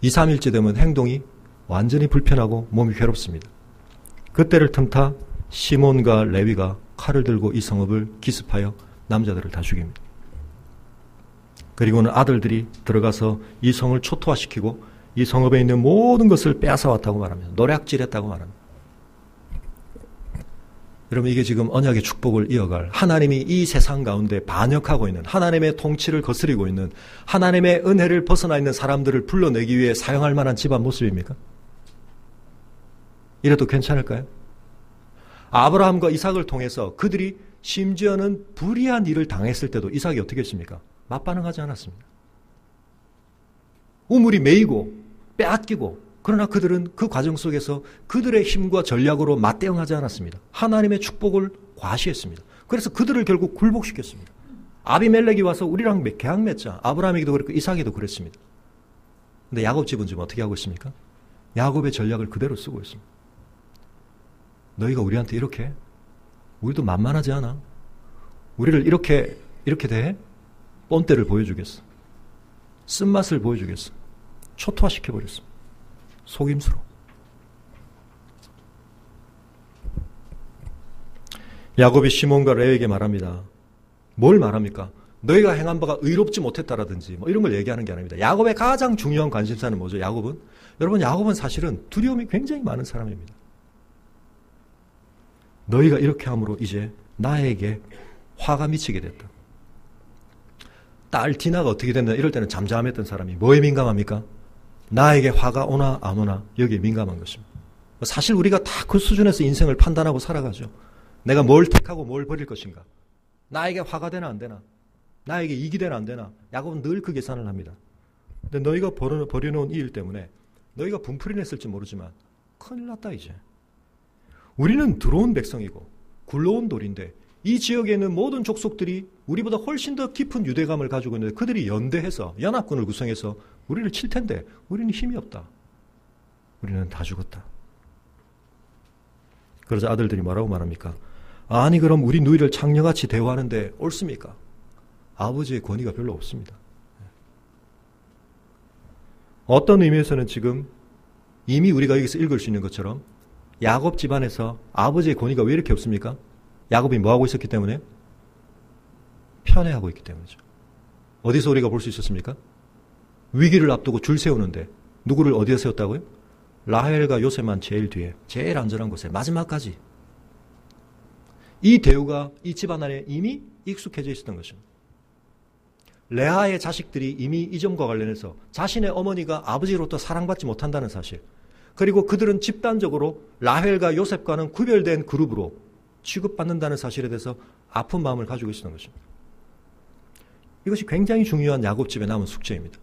2, 3일째 되면 행동이 완전히 불편하고 몸이 괴롭습니다. 그때를 틈타 시몬과 레위가 칼을 들고 이 성읍을 기습하여 남자들을 다 죽입니다. 그리고는 아들들이 들어가서 이 성을 초토화시키고 이 성읍에 있는 모든 것을 빼앗아왔다고 말합니다. 노략질했다고 말합니다. 여러분 이게 지금 언약의 축복을 이어갈 하나님이 이 세상 가운데 반역하고 있는 하나님의 통치를 거스리고 있는 하나님의 은혜를 벗어나 있는 사람들을 불러내기 위해 사용할 만한 집안 모습입니까? 이래도 괜찮을까요? 아브라함과 이삭을 통해서 그들이 심지어는 불의한 일을 당했을 때도 이삭이 어떻게 했습니까? 맞반응하지 않았습니다. 우물이 메이고 빼앗기고 그러나 그들은 그 과정 속에서 그들의 힘과 전략으로 맞대응하지 않았습니다. 하나님의 축복을 과시했습니다. 그래서 그들을 결국 굴복시켰습니다. 아비멜렉이 와서 우리랑 계약 맺자. 아브라함에게도 그랬고 이삭에도 그랬습니다. 근데 야곱 집은 지금 어떻게 하고 있습니까? 야곱의 전략을 그대로 쓰고 있습니다. 너희가 우리한테 이렇게 해? 우리도 만만하지 않아. 우리를 이렇게 대해? 뻔때를 보여주겠어. 쓴맛을 보여주겠어. 초토화시켜버렸어. 속임수로. 야곱이 시몬과 레위에게 말합니다. 뭘 말합니까? 너희가 행한 바가 의롭지 못했다라든지 뭐 이런 걸 얘기하는 게 아닙니다. 야곱의 가장 중요한 관심사는 뭐죠? 여러분 야곱은 사실은 두려움이 굉장히 많은 사람입니다. 너희가 이렇게 함으로 이제 나에게 화가 미치게 됐다. 딸 디나가 어떻게 됐나 이럴 때는 잠잠했던 사람이 뭐에 민감합니까? 나에게 화가 오나 안 오나 여기에 민감한 것입니다. 사실 우리가 다 그 수준에서 인생을 판단하고 살아가죠. 내가 뭘 택하고 뭘 버릴 것인가. 나에게 화가 되나 안 되나. 나에게 이익이 되나 안 되나. 야곱은 늘 그 계산을 합니다. 근데 너희가 버려놓은 이 일 때문에 너희가 분풀이 냈을지 모르지만 큰일 났다 이제. 우리는 들어온 백성이고 굴러온 돌인데 이 지역에 있는 모든 족속들이 우리보다 훨씬 더 깊은 유대감을 가지고 있는데 그들이 연대해서 연합군을 구성해서 우리를 칠 텐데 우리는 힘이 없다. 우리는 다 죽었다. 그러자 아들들이 뭐라고 말합니까? 아니 그럼 우리 누이를 창녀같이 대우하는데 옳습니까? 아버지의 권위가 별로 없습니다. 어떤 의미에서는 지금 이미 우리가 여기서 읽을 수 있는 것처럼 야곱 집안에서 아버지의 권위가 왜 이렇게 없습니까? 야곱이 뭐하고 있었기 때문에? 편애하고 있기 때문이죠. 어디서 우리가 볼 수 있었습니까? 위기를 앞두고 줄 세우는데 누구를 어디에 세웠다고요? 라헬과 요셉만 제일 뒤에 제일 안전한 곳에 마지막까지. 이 대우가 이 집안 안에 이미 익숙해져 있었던 것입니다. 레아의 자식들이 이미 이 점과 관련해서 자신의 어머니가 아버지로부터 사랑받지 못한다는 사실, 그리고 그들은 집단적으로 라헬과 요셉과는 구별된 그룹으로 취급받는다는 사실에 대해서 아픈 마음을 가지고 있었던 것입니다. 이것이 굉장히 중요한 야곱집에 남은 숙제입니다.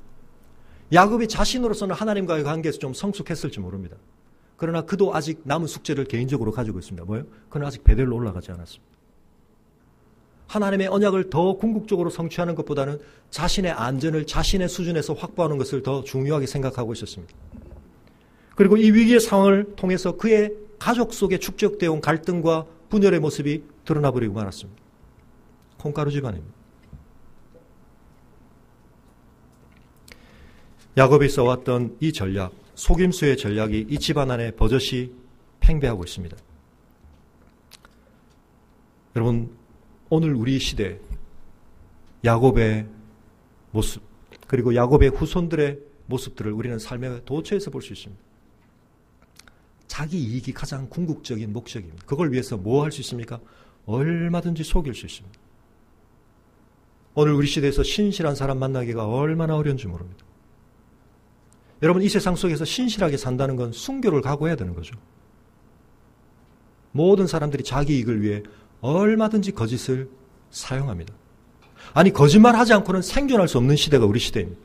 야곱이 자신으로서는 하나님과의 관계에서 좀 성숙했을지 모릅니다. 그러나 그도 아직 남은 숙제를 개인적으로 가지고 있습니다. 뭐예요? 그는 아직 베델로 올라가지 않았습니다. 하나님의 언약을 더 궁극적으로 성취하는 것보다는 자신의 안전을 자신의 수준에서 확보하는 것을 더 중요하게 생각하고 있었습니다. 그리고 이 위기의 상황을 통해서 그의 가족 속에 축적되어 온 갈등과 분열의 모습이 드러나버리고 말았습니다. 콩가루 집안입니다. 야곱이 써왔던 이 전략, 속임수의 전략이 이 집안 안에 버젓이 팽배하고 있습니다. 여러분, 오늘 우리 시대 야곱의 모습, 그리고 야곱의 후손들의 모습들을 우리는 삶의 도처에서 볼 수 있습니다. 자기 이익이 가장 궁극적인 목적입니다. 그걸 위해서 뭐 할 수 있습니까? 얼마든지 속일 수 있습니다. 오늘 우리 시대에서 신실한 사람 만나기가 얼마나 어려운지 모릅니다. 여러분, 이 세상 속에서 신실하게 산다는 건 순교를 각오해야 되는 거죠. 모든 사람들이 자기 이익을 위해 얼마든지 거짓을 사용합니다. 아니, 거짓말하지 않고는 생존할 수 없는 시대가 우리 시대입니다.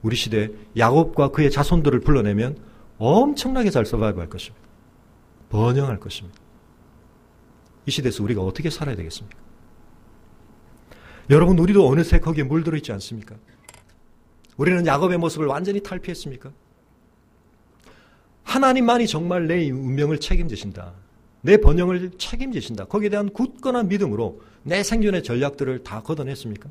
우리 시대에 야곱과 그의 자손들을 불러내면 엄청나게 잘 서바이브할 것입니다. 번영할 것입니다. 이 시대에서 우리가 어떻게 살아야 되겠습니까? 여러분, 우리도 어느새 거기에 물들어 있지 않습니까? 우리는 야곱의 모습을 완전히 탈피했습니까? 하나님만이 정말 내 운명을 책임지신다. 내 번영을 책임지신다. 거기에 대한 굳건한 믿음으로 내 생존의 전략들을 다 걷어냈습니까?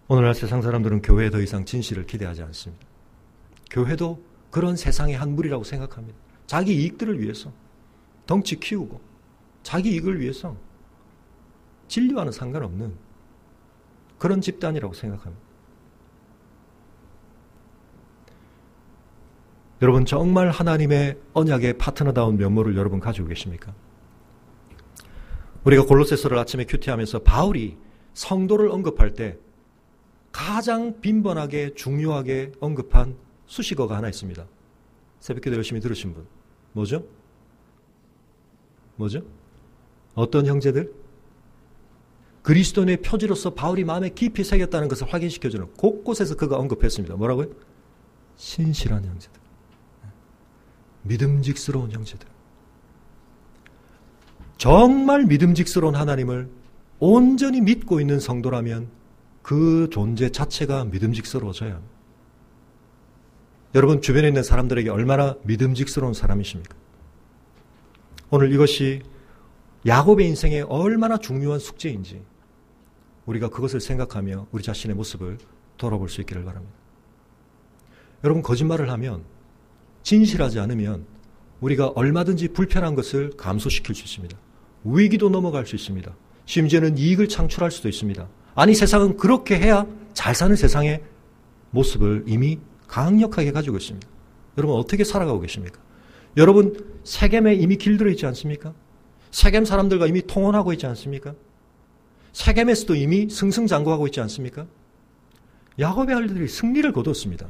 오늘날 세상 사람들은 교회에 더 이상 진실을 기대하지 않습니다. 교회도 그런 세상의 한 무리라고 생각합니다. 자기 이익들을 위해서 덩치 키우고 자기 이익을 위해서 진리와는 상관없는 그런 집단이라고 생각합니다. 여러분, 정말 하나님의 언약의 파트너다운 면모를 여러분 가지고 계십니까? 우리가 골로새서를 아침에 큐티하면서 바울이 성도를 언급할 때 가장 빈번하게 중요하게 언급한 수식어가 하나 있습니다. 새벽기도 열심히 들으신 분. 뭐죠? 어떤 형제들? 그리스도인의 표지로서 바울이 마음에 깊이 새겼다는 것을 확인시켜주는 곳곳에서 그가 언급했습니다. 뭐라고요? 신실한 형제들. 믿음직스러운 형제들. 정말 믿음직스러운 하나님을 온전히 믿고 있는 성도라면 그 존재 자체가 믿음직스러워져야 합니다. 여러분, 주변에 있는 사람들에게 얼마나 믿음직스러운 사람이십니까? 오늘 이것이 야곱의 인생에 얼마나 중요한 숙제인지 우리가 그것을 생각하며 우리 자신의 모습을 돌아볼 수 있기를 바랍니다. 여러분, 거짓말을 하면, 진실하지 않으면 우리가 얼마든지 불편한 것을 감소시킬 수 있습니다. 위기도 넘어갈 수 있습니다. 심지어는 이익을 창출할 수도 있습니다. 아니, 세상은 그렇게 해야 잘 사는 세상의 모습을 이미 강력하게 가지고 있습니다. 여러분, 어떻게 살아가고 계십니까? 여러분, 세겜에 이미 길들어 있지 않습니까? 세겜 사람들과 이미 통혼하고 있지 않습니까? 세겜에서도 이미 승승장구하고 있지 않습니까? 야곱의 아들들이 승리를 거뒀습니다.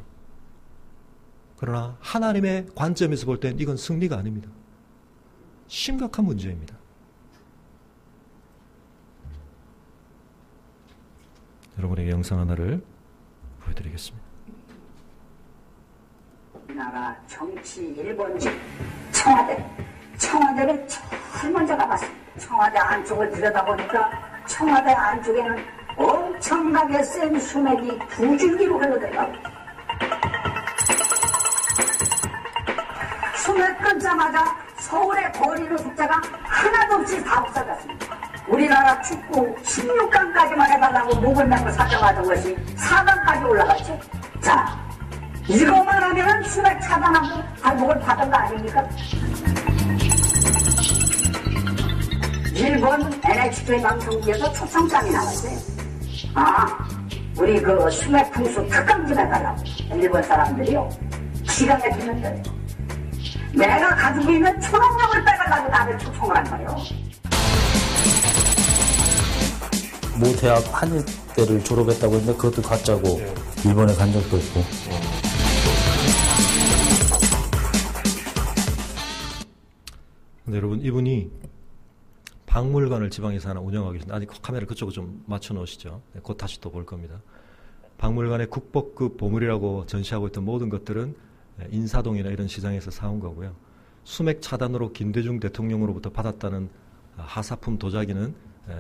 그러나 하나님의 관점에서 볼 땐 이건 승리가 아닙니다. 심각한 문제입니다. 여러분에게 영상 하나를 보여드리겠습니다. 우리나라 정치 1번지 청와대를 제일 먼저 가봤습니다. 청와대 안쪽을 들여다보니까 청와대 안쪽에는 엄청나게 센 수맥이 두 줄기로 흘러들어가고 수맥 끊자마자 서울의 거리로 숫자가 하나도 없이 다 없어졌습니다. 우리나라 축구 16강까지만 해달라고 목을 메고 사정하던 것이 4강까지 올라갔죠. 자, 이거만 하면 수맥 차단하고 발목을 받은 거 아닙니까? 일본 NHK 방송국에서 초청장이 나왔어요. 아, 우리 그 수맥 풍수 특강 좀 해달라고. 일본 사람들이요. 기가 막히는데 내가 가지고 있는 초능력을 빼달라고 나를 초청을 한 거예요. 모 대학 한일대를 졸업했다고 했는데 그것도 가짜고 일본에 간 적도 없고. 근데 여러분, 이분이 박물관을 지방에서 하나 운영하고 계신데, 아니, 카메라 그쪽으로 좀 맞춰 놓으시죠. 네, 곧 다시 또 볼 겁니다. 박물관의 국보급 보물이라고 전시하고 있던 모든 것들은 인사동이나 이런 시장에서 사온 거고요. 수맥 차단으로 김대중 대통령으로부터 받았다는 하사품 도자기는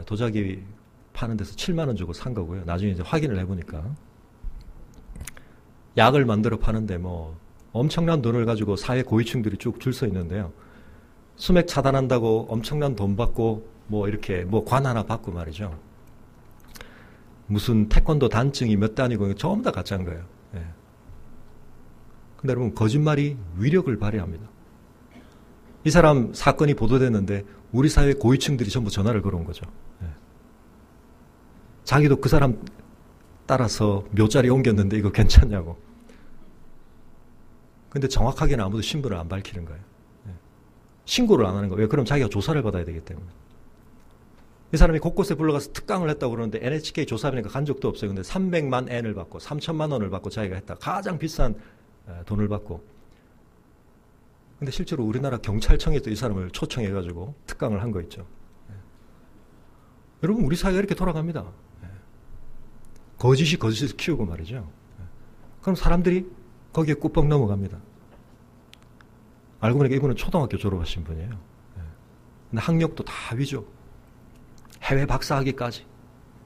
도자기 파는 데서 7만 원 주고 산 거고요. 나중에 이제 확인을 해보니까 약을 만들어 파는데 뭐 엄청난 돈을 가지고 사회 고위층들이 쭉 줄 서 있는데요. 수맥 차단한다고 엄청난 돈 받고 뭐 이렇게 뭐 관 하나 받고 말이죠. 무슨 태권도 단증이 몇 단이고 전부 다 가짜인 거예요. 예. 근데 여러분, 거짓말이 위력을 발휘합니다. 이 사람 사건이 보도됐는데 우리 사회 고위층들이 전부 전화를 걸어온 거죠. 예. 자기도 그 사람 따라서 묘자리 옮겼는데 이거 괜찮냐고. 근데 정확하게는 아무도 신분을 안 밝히는 거예요. 신고를 안 하는 거예요. 왜? 그럼 자기가 조사를 받아야 되기 때문에. 이 사람이 곳곳에 불러가서 특강을 했다고 그러는데 NHK 조사하니까 간 적도 없어요. 근데 300만 엔을 받고 3천만 원을 받고 자기가 했다. 가장 비싼 돈을 받고. 근데 실제로 우리나라 경찰청에도 이 사람을 초청해가지고 특강을 한 거 있죠. 여러분, 우리 사회가 이렇게 돌아갑니다. 거짓이 거짓을 키우고 말이죠. 그럼 사람들이 거기에 꾹뻑 넘어갑니다. 알고 보니까 이분은 초등학교 졸업하신 분이에요. 근데 학력도 다 위조. 해외 박사학위까지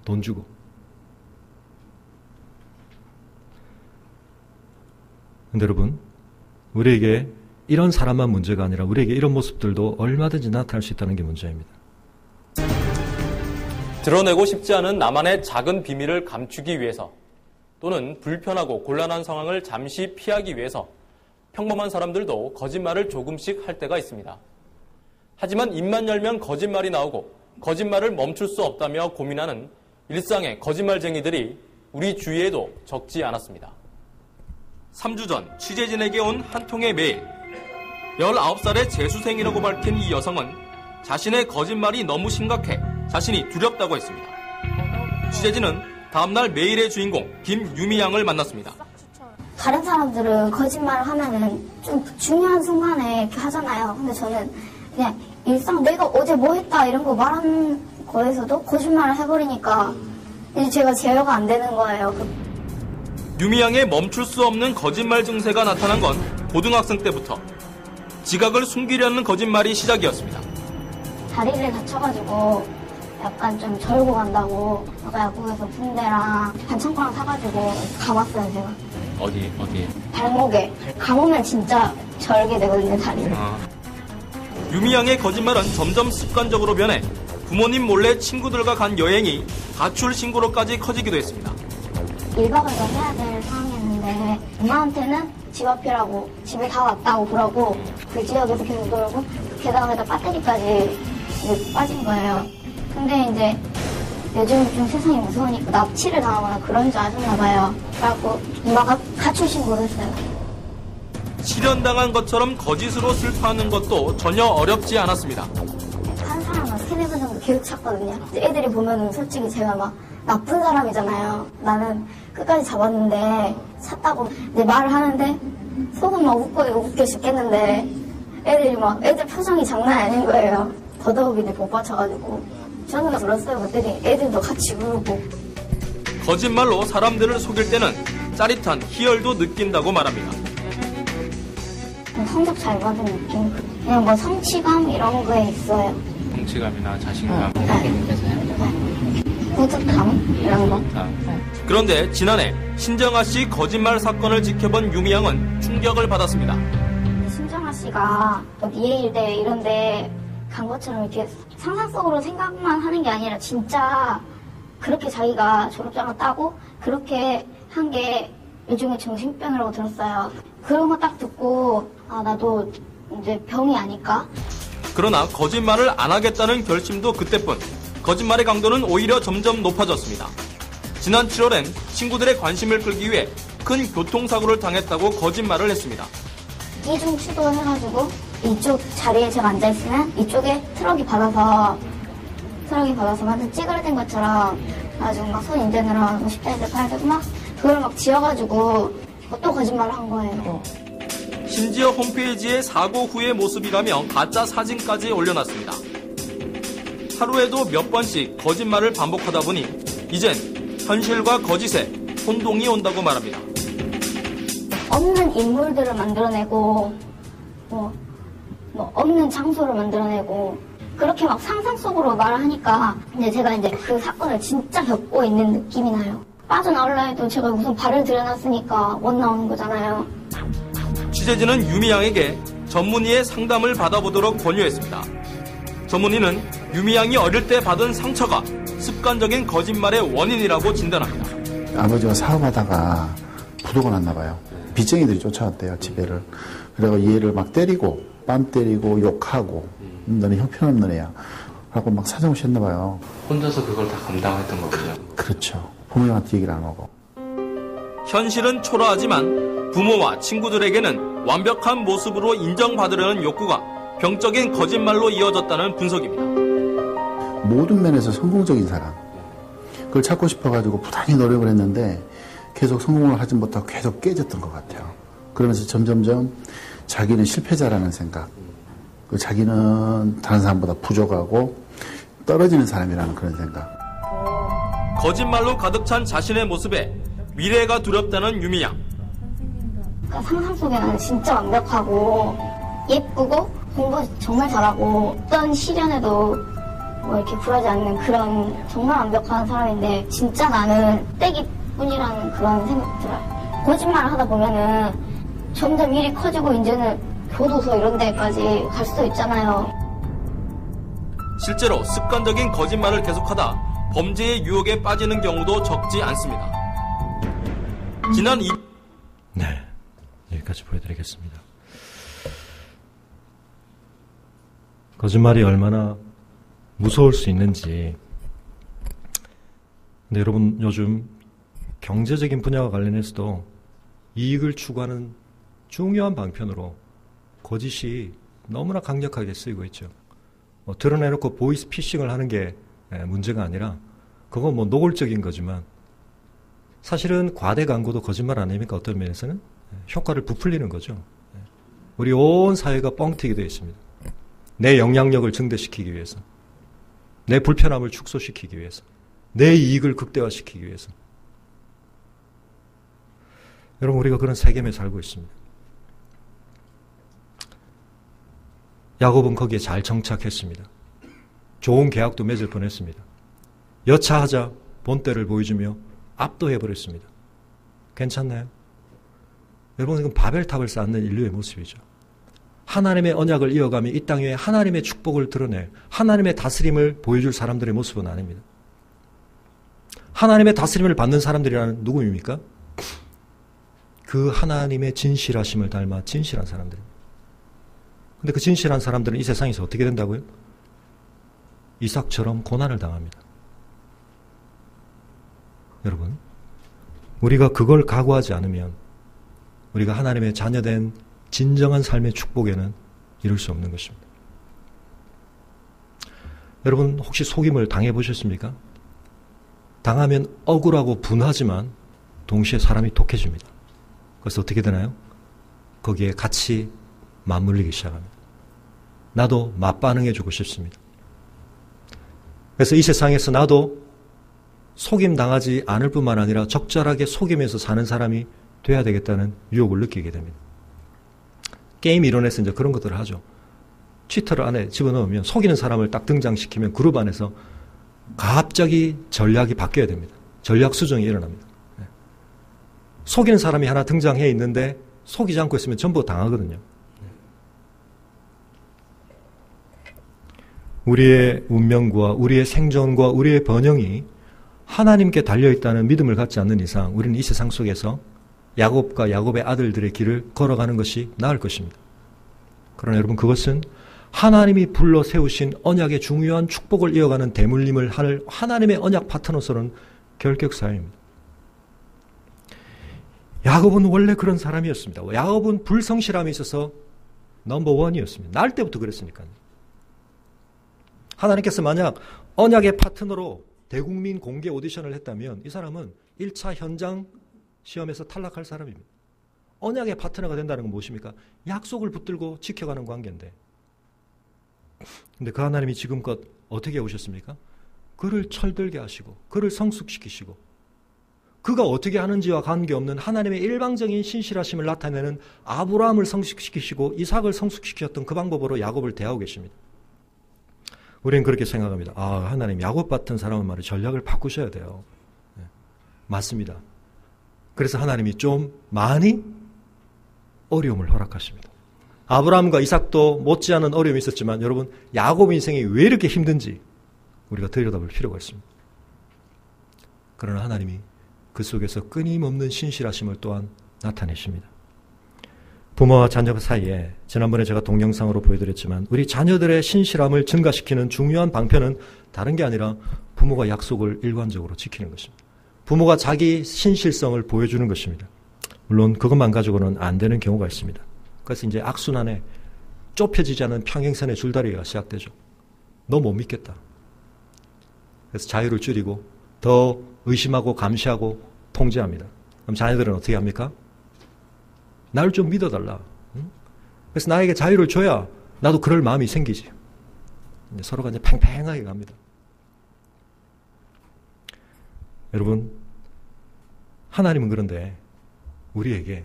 돈 주고. 근데 여러분, 우리에게 이런 사람만 문제가 아니라 우리에게 이런 모습들도 얼마든지 나타날 수 있다는 게 문제입니다. 드러내고 싶지 않은 나만의 작은 비밀을 감추기 위해서 또는 불편하고 곤란한 상황을 잠시 피하기 위해서 평범한 사람들도 거짓말을 조금씩 할 때가 있습니다. 하지만 입만 열면 거짓말이 나오고 거짓말을 멈출 수 없다며 고민하는 일상의 거짓말쟁이들이 우리 주위에도 적지 않았습니다. 3주 전 취재진에게 온 한 통의 메일. 19살의 재수생이라고 밝힌 이 여성은 자신의 거짓말이 너무 심각해 자신이 두렵다고 했습니다. 취재진은 다음날 메일의 주인공 김유미 양을 만났습니다. 다른 사람들은 거짓말을 하면은 좀 중요한 순간에 이렇게 하잖아요. 근데 저는 그냥 일상 내가 어제 뭐 했다 이런 거 말하는 거에서도 거짓말을 해버리니까 이제 제가 제어가 안 되는 거예요. 유미 양의 멈출 수 없는 거짓말 증세가 나타난 건 고등학생 때부터. 지각을 숨기려는 거짓말이 시작이었습니다. 다리를 다쳐가지고 약간 좀 절고 간다고 아까 약국에서 붕대랑 반창고랑 사가지고 감았어요 제가. 어디? 발목에. 감으면 진짜 절게 되거든요 다리를. 유미 양의 거짓말은 점점 습관적으로 변해 부모님 몰래 친구들과 간 여행이 가출 신고로까지 커지기도 했습니다. 1박을 더 해야 될 상황이었는데 엄마한테는 집 앞이라고 집에 다 왔다고 그러고 그 지역에서 계속 놀고 게다가 배터리까지 이제 빠진 거예요. 근데 이제 요즘 좀 세상이 무서우니까 납치를 당하거나 그런 줄 아셨나 봐요. 그래갖고 엄마가 가출 신고를 했어요. 실현당한 것처럼 거짓으로 슬퍼하는 것도 전혀 어렵지 않았습니다. 한 사람을 3-4번 정도 계속 찾거든요. 애들이 보면은 솔직히 제가 막 나쁜 사람이잖아요. 나는 끝까지 잡았는데 샀다고 이제 말을 하는데 속은 막 웃겨 죽겠는데 애들 표정이 장난 아닌 거예요. 더더욱 이제 못 받쳐가지고 저는 울었어요. 그랬더니 애들도 같이 울고. 거짓말로 사람들을 속일 때는 짜릿한 희열도 느낀다고 말합니다. 성적 잘 받은 느낌? 그냥 뭐 성취감 이런 거에 있어요. 성취감이나 자신감? 뿌듯함 이런 거. 그런데 지난해 신정아 씨 거짓말 사건을 지켜본 유미 양은 충격을 받았습니다. 신정아 씨가 어디 예일대 이런데 간 것처럼 이렇게 상상 속으로 생각만 하는 게 아니라 진짜 그렇게 자기가 졸업장을 따고 그렇게 한 게 일종의 정신병이라고 들었어요. 그런 거 딱 듣고 아 나도 이제 병이 아닐까? 그러나 거짓말을 안 하겠다는 결심도 그때뿐. 거짓말의 강도는 오히려 점점 높아졌습니다. 지난 7월엔 친구들의 관심을 끌기 위해 큰 교통사고를 당했다고 거짓말을 했습니다. 이중 추돌해가지고 이쪽 자리에 제가 앉아있으면 이쪽에 트럭이 받아서 완전 찌그러진 것처럼 아주 막 손 인대느라 50대인데 팔 되고 막 그걸 막 지어가지고 또 거짓말을 한 거예요. 심지어 홈페이지에 사고 후의 모습이라며 가짜 사진까지 올려놨습니다. 하루에도 몇 번씩 거짓말을 반복하다 보니 이젠 현실과 거짓에 혼동이 온다고 말합니다. 없는 인물들을 만들어내고 뭐 없는 장소를 만들어내고 그렇게 막 상상 속으로 말을 하니까 이제 제가 이제 그 사건을 진짜 겪고 있는 느낌이 나요. 빠져나올라 해도 제가 무슨 발을 들여놨으니까 못 나오는 거잖아요. 취재진은 유미 양에게 전문의의 상담을 받아보도록 권유했습니다. 전문의는 유미 양이 어릴 때 받은 상처가 습관적인 거짓말의 원인이라고 진단합니다. 아버지가 사업하다가 부도가 났나 봐요. 빚쟁이들이 쫓아왔대요, 집에를. 그래서 얘를 막 때리고, 뺨 때리고, 욕하고, 너는 형편없는 애야. 라고 막 사정없이 했나 봐요. 혼자서 그걸 다 감당했던 거군요. 그렇죠. 부모님한테 얘기를 안 하고. 현실은 초라하지만 부모와 친구들에게는 완벽한 모습으로 인정받으려는 욕구가 병적인 거짓말로 이어졌다는 분석입니다. 모든 면에서 성공적인 사람. 그걸 찾고 싶어가지고 부단히 노력을 했는데 계속 성공을 하지 못하고 계속 깨졌던 것 같아요. 그러면서 점점점 자기는 실패자라는 생각, 자기는 다른 사람보다 부족하고 떨어지는 사람이라는 그런 생각. 거짓말로 가득 찬 자신의 모습에 미래가 두렵다는 유미양. 그러니까 상상 속에 나는 진짜 완벽하고 예쁘고 공부 정말 잘하고 어떤 시련에도 뭐 이렇게 굴하지 않는 그런 정말 완벽한 사람인데 진짜 나는 떼기뿐이라는 그런 생각 들어요. 거짓말을 하다 보면은 점점 일이 커지고 이제는 교도소 이런 데까지 갈 수도 있잖아요. 실제로 습관적인 거짓말을 계속하다 범죄의 유혹에 빠지는 경우도 적지 않습니다. 지난 네, 여기까지 보여드리겠습니다. 거짓말이 얼마나 무서울 수 있는지. 근데 여러분, 요즘 경제적인 분야와 관련해서도 이익을 추구하는 중요한 방편으로 거짓이 너무나 강력하게 쓰이고 있죠. 드러내놓고 보이스 피싱을 하는 게 문제가 아니라 그건 뭐 노골적인 거지만 사실은 과대 광고도 거짓말 아닙니까? 어떤 면에서는 효과를 부풀리는 거죠. 우리 온 사회가 뻥튀기 되어 있습니다. 내 영향력을 증대시키기 위해서, 내 불편함을 축소시키기 위해서, 내 이익을 극대화시키기 위해서. 여러분, 우리가 그런 세계에 살고 있습니다. 야곱은 거기에 잘 정착했습니다. 좋은 계약도 맺을 뻔했습니다. 여차하자 본때를 보여주며 압도해버렸습니다. 괜찮나요? 여러분, 이건 바벨탑을 쌓는 인류의 모습이죠. 하나님의 언약을 이어가며 이 땅 위에 하나님의 축복을 드러낼, 하나님의 다스림을 보여줄 사람들의 모습은 아닙니다. 하나님의 다스림을 받는 사람들이라는 누구입니까? 그 하나님의 진실하심을 닮아 진실한 사람들입니다. 근데 그 진실한 사람들은 이 세상에서 어떻게 된다고요? 이삭처럼 고난을 당합니다. 여러분, 우리가 그걸 각오하지 않으면 우리가 하나님의 자녀된 진정한 삶의 축복에는 이룰 수 없는 것입니다. 여러분, 혹시 속임을 당해보셨습니까? 당하면 억울하고 분하지만 동시에 사람이 독해집니다. 그래서 어떻게 되나요? 거기에 같이 맞물리기 시작합니다. 나도 맞반응해주고 싶습니다. 그래서 이 세상에서 나도 속임 당하지 않을 뿐만 아니라 적절하게 속임해서 사는 사람이 돼야 되겠다는 유혹을 느끼게 됩니다. 게임 이론에서 이제 그런 것들을 하죠. 치터를 안에 집어넣으면 속이는 사람을 딱 등장시키면 그룹 안에서 갑자기 전략이 바뀌어야 됩니다. 전략 수정이 일어납니다. 속이는 사람이 하나 등장해 있는데 속이지 않고 있으면 전부 당하거든요. 우리의 운명과 우리의 생존과 우리의 번영이 하나님께 달려있다는 믿음을 갖지 않는 이상 우리는 이 세상 속에서 야곱과 야곱의 아들들의 길을 걸어가는 것이 나을 것입니다. 그러나 여러분, 그것은 하나님이 불러 세우신 언약의 중요한 축복을 이어가는 대물림을 할 하나님의 언약 파트너로서는 결격사유입니다. 야곱은 원래 그런 사람이었습니다. 야곱은 불성실함에 있어서 넘버원이었습니다. 날 때부터 그랬으니까요. 하나님께서 만약 언약의 파트너로 대국민 공개 오디션을 했다면 이 사람은 1차 현장 시험에서 탈락할 사람입니다. 언약의 파트너가 된다는 건 무엇입니까? 약속을 붙들고 지켜가는 관계인데. 근데 그 하나님이 지금껏 어떻게 오셨습니까? 그를 철들게 하시고 그를 성숙시키시고 그가 어떻게 하는지와 관계없는 하나님의 일방적인 신실하심을 나타내는 아브라함을 성숙시키시고 이삭을 성숙시켰던 그 방법으로 야곱을 대하고 계십니다. 우리는 그렇게 생각합니다. 아, 하나님, 야곱 같은 사람은 말이야 전략을 바꾸셔야 돼요. 네, 맞습니다. 그래서 하나님이 좀 많이 어려움을 허락하십니다. 아브라함과 이삭도 못지않은 어려움이 있었지만 여러분, 야곱 인생이 왜 이렇게 힘든지 우리가 들여다볼 필요가 있습니다. 그러나 하나님이 그 속에서 끊임없는 신실하심을 또한 나타내십니다. 부모와 자녀 사이에 지난번에 제가 동영상으로 보여드렸지만 우리 자녀들의 신실함을 증가시키는 중요한 방편은 다른 게 아니라 부모가 약속을 일관적으로 지키는 것입니다. 부모가 자기 신실성을 보여주는 것입니다. 물론 그것만 가지고는 안 되는 경우가 있습니다. 그래서 이제 악순환에 좁혀지지 않은 평행선의 줄다리기가 시작되죠. 너 못 믿겠다. 그래서 자유를 줄이고 더 의심하고 감시하고 통제합니다. 그럼 자녀들은 어떻게 합니까? 나를 좀 믿어달라. 그래서 나에게 자유를 줘야 나도 그럴 마음이 생기지. 서로가 이제 팽팽하게 갑니다. 여러분, 하나님은 그런데 우리에게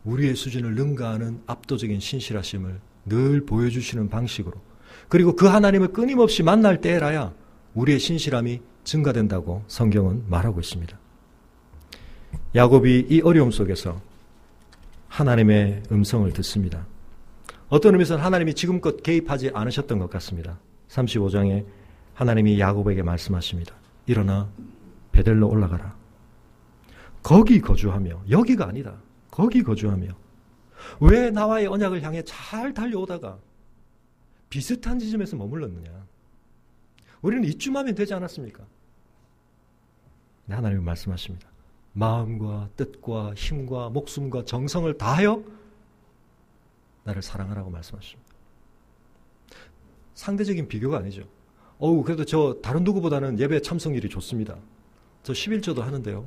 우리의 수준을 능가하는 압도적인 신실하심을 늘 보여주시는 방식으로, 그리고 그 하나님을 끊임없이 만날 때라야 우리의 신실함이 증가된다고 성경은 말하고 있습니다. 야곱이 이 어려움 속에서 하나님의 음성을 듣습니다. 어떤 의미에서는 하나님이 지금껏 개입하지 않으셨던 것 같습니다. 35장에 하나님이 야곱에게 말씀하십니다. 일어나 베델로 올라가라. 거기 거주하며, 여기가 아니다. 거기 거주하며. 왜 나와의 언약을 향해 잘 달려오다가 비슷한 지점에서 머물렀느냐. 우리는 이쯤하면 되지 않았습니까? 네, 하나님은 말씀하십니다. 마음과 뜻과 힘과 목숨과 정성을 다하여 나를 사랑하라고 말씀하십니다. 상대적인 비교가 아니죠. 그래도 저 다른 누구보다는 예배 참석률이 좋습니다. 저 11조도 하는데요.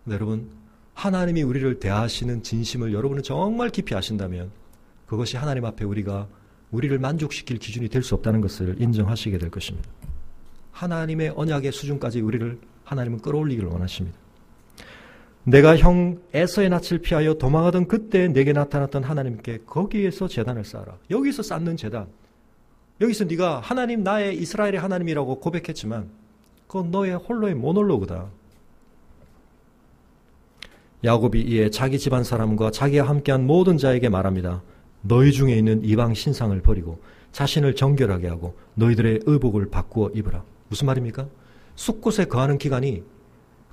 근데 여러분, 하나님이 우리를 대하시는 진심을 여러분은 정말 깊이 아신다면 그것이 하나님 앞에 우리를 만족시킬 기준이 될 수 없다는 것을 인정하시게 될 것입니다. 하나님의 언약의 수준까지 하나님은 끌어올리기를 원하십니다. 내가 형 에서의 낯을 피하여 도망하던 그때 내게 나타났던 하나님께 거기에서 제단을 쌓아라. 여기서 쌓는 제단. 여기서 네가 하나님, 나의 이스라엘의 하나님이라고 고백했지만 그건 너의 홀로의 모놀로그다. 야곱이 이에 자기 집안 사람과 자기와 함께한 모든 자에게 말합니다. 너희 중에 있는 이방 신상을 버리고 자신을 정결하게 하고 너희들의 의복을 바꾸어 입으라. 무슨 말입니까? 숫곳에 거하는 기간이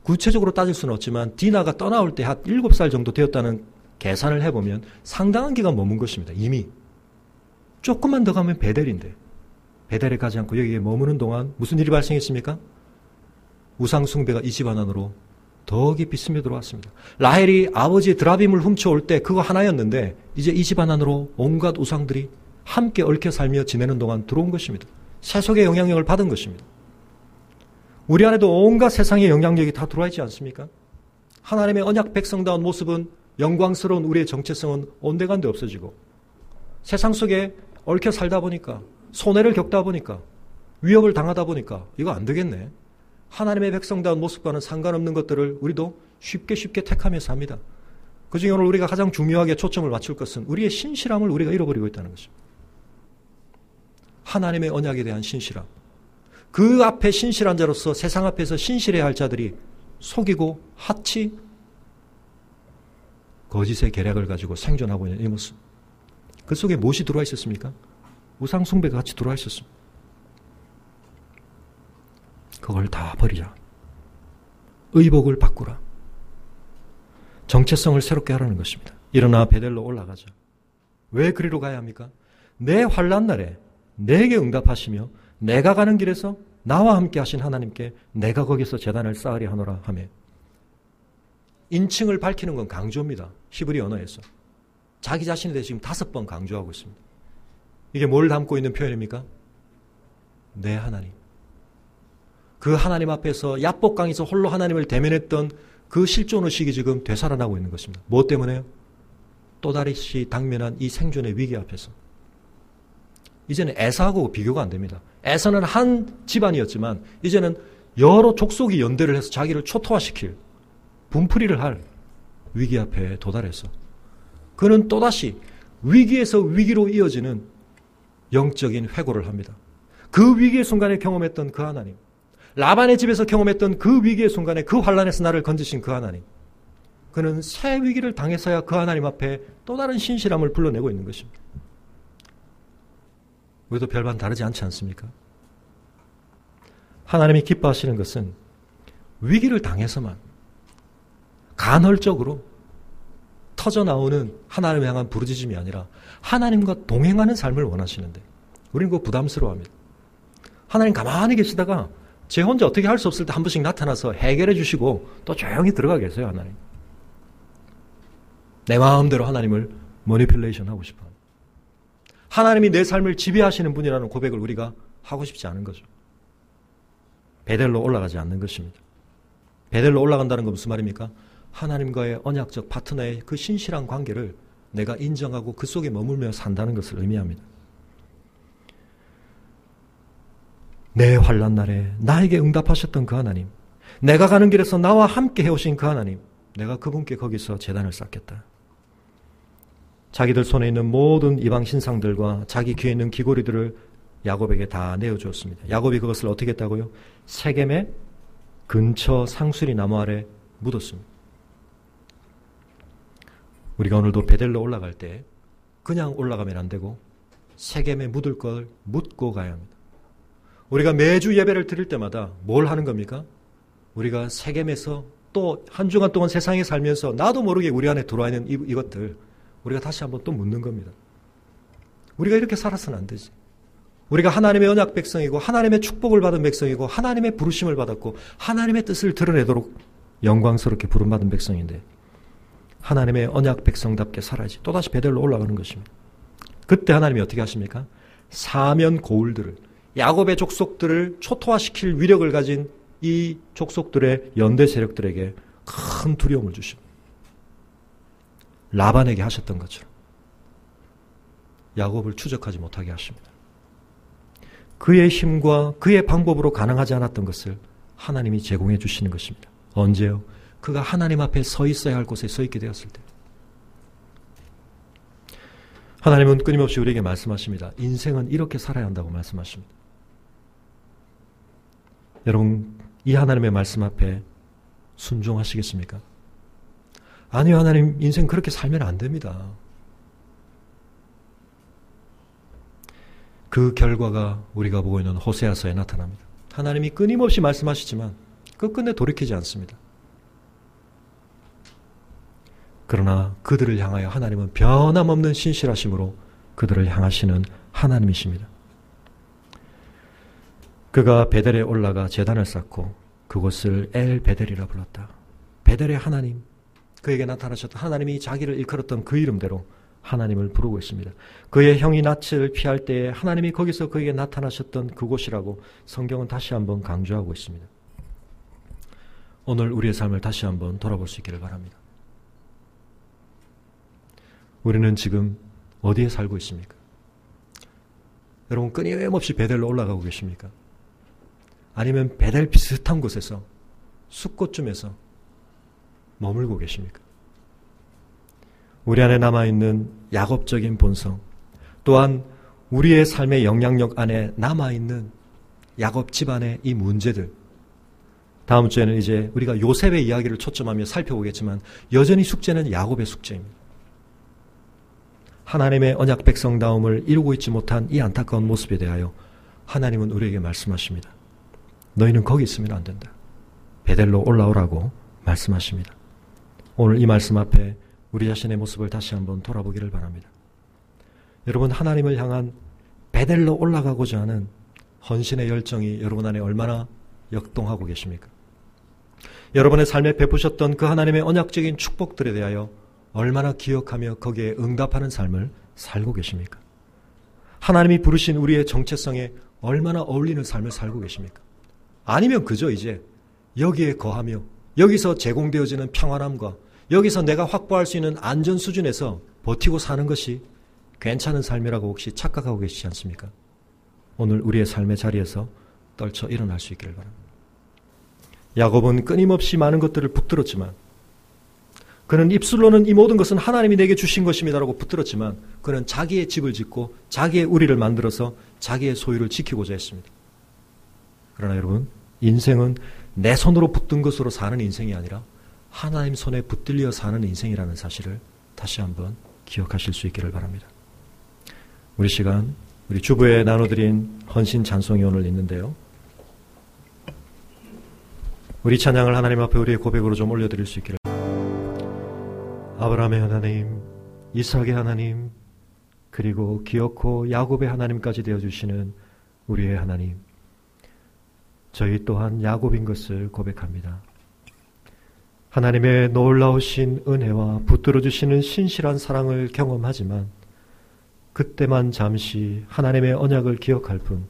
구체적으로 따질 수는 없지만 디나가 떠나올 때 한 7살 정도 되었다는 계산을 해보면 상당한 기간 머문 것입니다. 이미. 조금만 더 가면 베델인데 베델에 가지 않고 여기에 머무는 동안 무슨 일이 발생했습니까? 우상 숭배가 이 집안 안으로 더 깊이 스며들어왔습니다. 라헬이 아버지의 드라빔을 훔쳐올 때 그거 하나였는데 이제 이 집안 안으로 온갖 우상들이 함께 얽혀 살며 지내는 동안 들어온 것입니다. 세속의 영향력을 받은 것입니다. 우리 안에도 온갖 세상의 영향력이 다 들어와 있지 않습니까? 하나님의 언약 백성다운 모습은, 영광스러운 우리의 정체성은 온데간데 없어지고 세상 속에 얽혀 살다 보니까, 손해를 겪다 보니까, 위협을 당하다 보니까 이거 안 되겠네. 하나님의 백성다운 모습과는 상관없는 것들을 우리도 쉽게 택하며 삽니다. 그중에 오늘 우리가 가장 중요하게 초점을 맞출 것은 우리의 신실함을 우리가 잃어버리고 있다는 것입니다. 하나님의 언약에 대한 신실함. 그 앞에 신실한 자로서 세상 앞에서 신실해야 할 자들이 속이고 하치 거짓의 계략을 가지고 생존하고 있는 이 모습. 그 속에 무엇이 들어와 있었습니까? 우상 숭배가 같이 들어와 있었습니다. 그걸 다 버리자. 의복을 바꾸라. 정체성을 새롭게 하라는 것입니다. 일어나 베델로 올라가자. 왜 그리로 가야 합니까? 내 환난 날에 내게 응답하시며 내가 가는 길에서 나와 함께 하신 하나님께 내가 거기서 제단을 쌓으려 하노라 하며, 인칭을 밝히는 건 강조입니다. 히브리 언어에서. 자기 자신에 대해 지금 5번 강조하고 있습니다. 이게 뭘 담고 있는 표현입니까? 내 하나님. 그 하나님 앞에서 야복강에서 홀로 하나님을 대면했던 그 실존의식이 지금 되살아나고 있는 것입니다. 무엇 때문에요? 또다시 당면한 이 생존의 위기 앞에서. 이제는 에사하고 비교가 안 됩니다. 에사는 한 집안이었지만 이제는 여러 족속이 연대를 해서 자기를 초토화시킬, 분풀이를 할 위기 앞에 도달해서 그는 또다시 위기에서 위기로 이어지는 영적인 회고를 합니다. 그 위기의 순간에 경험했던 그 하나님, 라반의 집에서 경험했던 그 위기의 순간에 그 환난에서 나를 건지신 그 하나님, 그는 새 위기를 당해서야 그 하나님 앞에 또 다른 신실함을 불러내고 있는 것입니다. 우리도 별반 다르지 않지 않습니까? 하나님이 기뻐하시는 것은 위기를 당해서만 간헐적으로 터져나오는 하나님을 향한 부르짖음이 아니라 하나님과 동행하는 삶을 원하시는데 우리는 그거 부담스러워합니다. 하나님 가만히 계시다가 제 혼자 어떻게 할 수 없을 때 한 번씩 나타나서 해결해 주시고 또 조용히 들어가 계세요, 하나님. 내 마음대로 하나님을 머니플레이션 하고 싶어요. 하나님이 내 삶을 지배하시는 분이라는 고백을 우리가 하고 싶지 않은 거죠. 베델로 올라가지 않는 것입니다. 베델로 올라간다는 건 무슨 말입니까? 하나님과의 언약적 파트너의 그 신실한 관계를 내가 인정하고 그 속에 머물며 산다는 것을 의미합니다. 내 환난 날에 나에게 응답하셨던 그 하나님, 내가 가는 길에서 나와 함께 해오신 그 하나님, 내가 그분께 거기서 제단을 쌓겠다. 자기들 손에 있는 모든 이방 신상들과 자기 귀에 있는 귀고리들을 야곱에게 다 내어주었습니다. 야곱이 그것을 어떻게 했다고요? 세겜의 근처 상수리 나무 아래 묻었습니다. 우리가 오늘도 베델로 올라갈 때 그냥 올라가면 안 되고 세겜에 묻을 걸 묻고 가야 합니다. 우리가 매주 예배를 드릴 때마다 뭘 하는 겁니까? 우리가 세겜에서 또 한 주간 동안 세상에 살면서 나도 모르게 우리 안에 들어와 있는 이것들 우리가 다시 한번 또 묻는 겁니다. 우리가 이렇게 살아서는 안 되지. 우리가 하나님의 언약 백성이고 하나님의 축복을 받은 백성이고 하나님의 부르심을 받았고 하나님의 뜻을 드러내도록 영광스럽게 부름받은 백성인데 하나님의 언약 백성답게 살아야지. 또다시 베델로 올라가는 것입니다. 그때 하나님이 어떻게 하십니까? 사면 고울들을, 야곱의 족속들을 초토화시킬 위력을 가진 이 족속들의 연대 세력들에게 큰 두려움을 주십니다. 라반에게 하셨던 것처럼 야곱을 추적하지 못하게 하십니다. 그의 힘과 그의 방법으로 가능하지 않았던 것을 하나님이 제공해 주시는 것입니다. 언제요? 그가 하나님 앞에 서 있어야 할 곳에 서 있게 되었을 때. 하나님은 끊임없이 우리에게 말씀하십니다. 인생은 이렇게 살아야 한다고 말씀하십니다. 여러분, 이 하나님의 말씀 앞에 순종하시겠습니까? 아니요, 하나님, 인생 그렇게 살면 안 됩니다. 그 결과가 우리가 보고 있는 호세아서에 나타납니다. 하나님이 끊임없이 말씀하시지만 끝끝내 돌이키지 않습니다. 그러나 그들을 향하여 하나님은 변함없는 신실하심으로 그들을 향하시는 하나님이십니다. 그가 베델에 올라가 제단을 쌓고 그곳을 엘 베델이라 불렀다. 베델의 하나님, 그에게 나타나셨던 하나님이 자기를 일컬었던 그 이름대로 하나님을 부르고 있습니다. 그의 형이 낯을 피할 때에 하나님이 거기서 그에게 나타나셨던 그곳이라고 성경은 다시 한번 강조하고 있습니다. 오늘 우리의 삶을 다시 한번 돌아볼 수 있기를 바랍니다. 우리는 지금 어디에 살고 있습니까? 여러분, 끊임없이 베델로 올라가고 계십니까? 아니면 베델 비슷한 곳에서 숲곳쯤에서 머물고 계십니까? 우리 안에 남아있는 야곱적인 본성, 또한 우리의 삶의 영향력 안에 남아있는 야곱 집안의 이 문제들, 다음 주에는 이제 우리가 요셉의 이야기를 초점하며 살펴보겠지만 여전히 숙제는 야곱의 숙제입니다. 하나님의 언약 백성다움을 이루고 있지 못한 이 안타까운 모습에 대하여 하나님은 우리에게 말씀하십니다. 너희는 거기 있으면 안 된다. 베델로 올라오라고 말씀하십니다. 오늘 이 말씀 앞에 우리 자신의 모습을 다시 한번 돌아보기를 바랍니다. 여러분, 하나님을 향한 베델로 올라가고자 하는 헌신의 열정이 여러분 안에 얼마나 역동하고 계십니까? 여러분의 삶에 베푸셨던 그 하나님의 언약적인 축복들에 대하여 얼마나 기억하며 거기에 응답하는 삶을 살고 계십니까? 하나님이 부르신 우리의 정체성에 얼마나 어울리는 삶을 살고 계십니까? 아니면 그저 이제 여기에 거하며 여기서 제공되어지는 평안함과 여기서 내가 확보할 수 있는 안전 수준에서 버티고 사는 것이 괜찮은 삶이라고 혹시 착각하고 계시지 않습니까? 오늘 우리의 삶의 자리에서 떨쳐 일어날 수 있기를 바랍니다. 야곱은 끊임없이 많은 것들을 붙들었지만 그는 입술로는 이 모든 것은 하나님이 내게 주신 것입니다라고 붙들었지만 그는 자기의 집을 짓고 자기의 우리를 만들어서 자기의 소유를 지키고자 했습니다. 그러나 여러분, 인생은 내 손으로 붙든 것으로 사는 인생이 아니라 하나님 손에 붙들려 사는 인생이라는 사실을 다시 한번 기억하실 수 있기를 바랍니다. 우리 시간, 우리 주부에 나눠드린 헌신 찬송이 오늘 있는데요. 우리 찬양을 하나님 앞에 우리의 고백으로 좀 올려드릴 수 있기를. 아브라함의 하나님, 이삭의 하나님, 그리고 기어코 야곱의 하나님까지 되어주시는 우리의 하나님, 저희 또한 야곱인 것을 고백합니다. 하나님의 놀라우신 은혜와 붙들어 주시는 신실한 사랑을 경험하지만 그때만 잠시 하나님의 언약을 기억할 뿐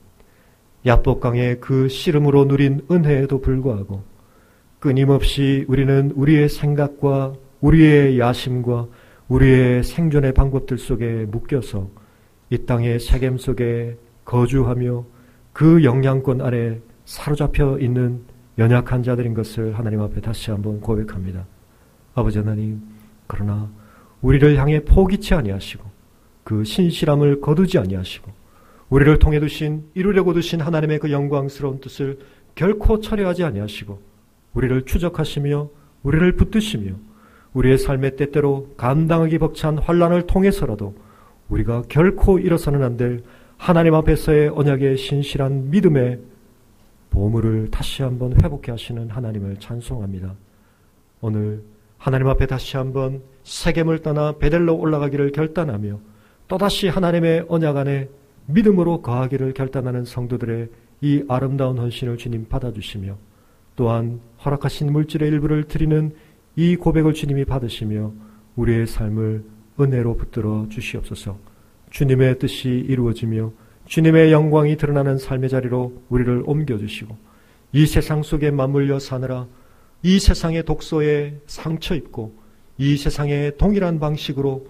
야복강의 그 씨름으로 누린 은혜에도 불구하고 끊임없이 우리는 우리의 생각과 우리의 야심과 우리의 생존의 방법들 속에 묶여서 이 땅의 세겜 속에 거주하며 그 영향권 아래 사로잡혀 있는 연약한 자들인 것을 하나님 앞에 다시 한번 고백합니다. 아버지 하나님, 그러나 우리를 향해 포기치 아니하시고 그 신실함을 거두지 아니하시고 우리를 통해 두신 이루려고 두신 하나님의 그 영광스러운 뜻을 결코 철회하지 아니하시고 우리를 추적하시며 우리를 붙드시며 우리의 삶의 때때로 감당하기 벅찬 환난을 통해서라도 우리가 결코 일어서는 안 될 하나님 앞에서의 언약의 신실한 믿음의 보물을 다시 한번 회복해 하시는 하나님을 찬송합니다. 오늘 하나님 앞에 다시 한번 세겜을 떠나 베델로 올라가기를 결단하며 또다시 하나님의 언약 안에 믿음으로 거하기를 결단하는 성도들의 이 아름다운 헌신을 주님 받아주시며 또한 허락하신 물질의 일부를 드리는 이 고백을 주님이 받으시며 우리의 삶을 은혜로 붙들어 주시옵소서. 주님의 뜻이 이루어지며 주님의 영광이 드러나는 삶의 자리로 우리를 옮겨주시고 이 세상 속에 맞물려 사느라 이 세상의 독소에 상처 입고 이 세상의 동일한 방식으로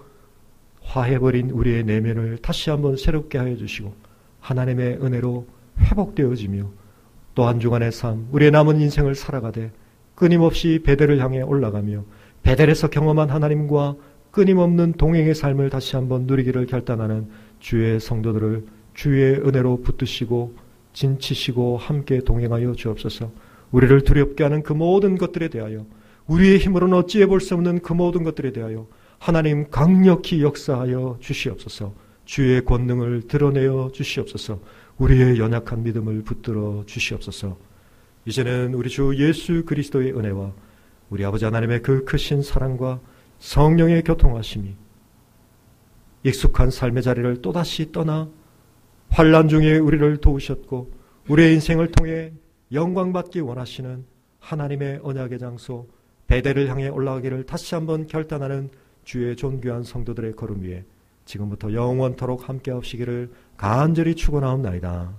화해버린 우리의 내면을 다시 한번 새롭게 하여 주시고 하나님의 은혜로 회복되어지며 또 한 주간의 삶, 우리의 남은 인생을 살아가되 끊임없이 베델을 향해 올라가며 베델에서 경험한 하나님과 끊임없는 동행의 삶을 다시 한번 누리기를 결단하는 주의 성도들을 주의 은혜로 붙드시고 진치시고 함께 동행하여 주옵소서. 우리를 두렵게 하는 그 모든 것들에 대하여 우리의 힘으로는 어찌해 볼 수 없는 그 모든 것들에 대하여 하나님 강력히 역사하여 주시옵소서. 주의 권능을 드러내어 주시옵소서. 우리의 연약한 믿음을 붙들어 주시옵소서. 이제는 우리 주 예수 그리스도의 은혜와 우리 아버지 하나님의 그 크신 사랑과 성령의 교통하심이 익숙한 삶의 자리를 또다시 떠나 환난 중에 우리를 도우셨고 우리의 인생을 통해 영광받기 원하시는 하나님의 언약의 장소 베델을 향해 올라가기를 다시 한번 결단하는 주의 존귀한 성도들의 걸음 위에 지금부터 영원토록 함께 하시기를 간절히 축원하옵나이다.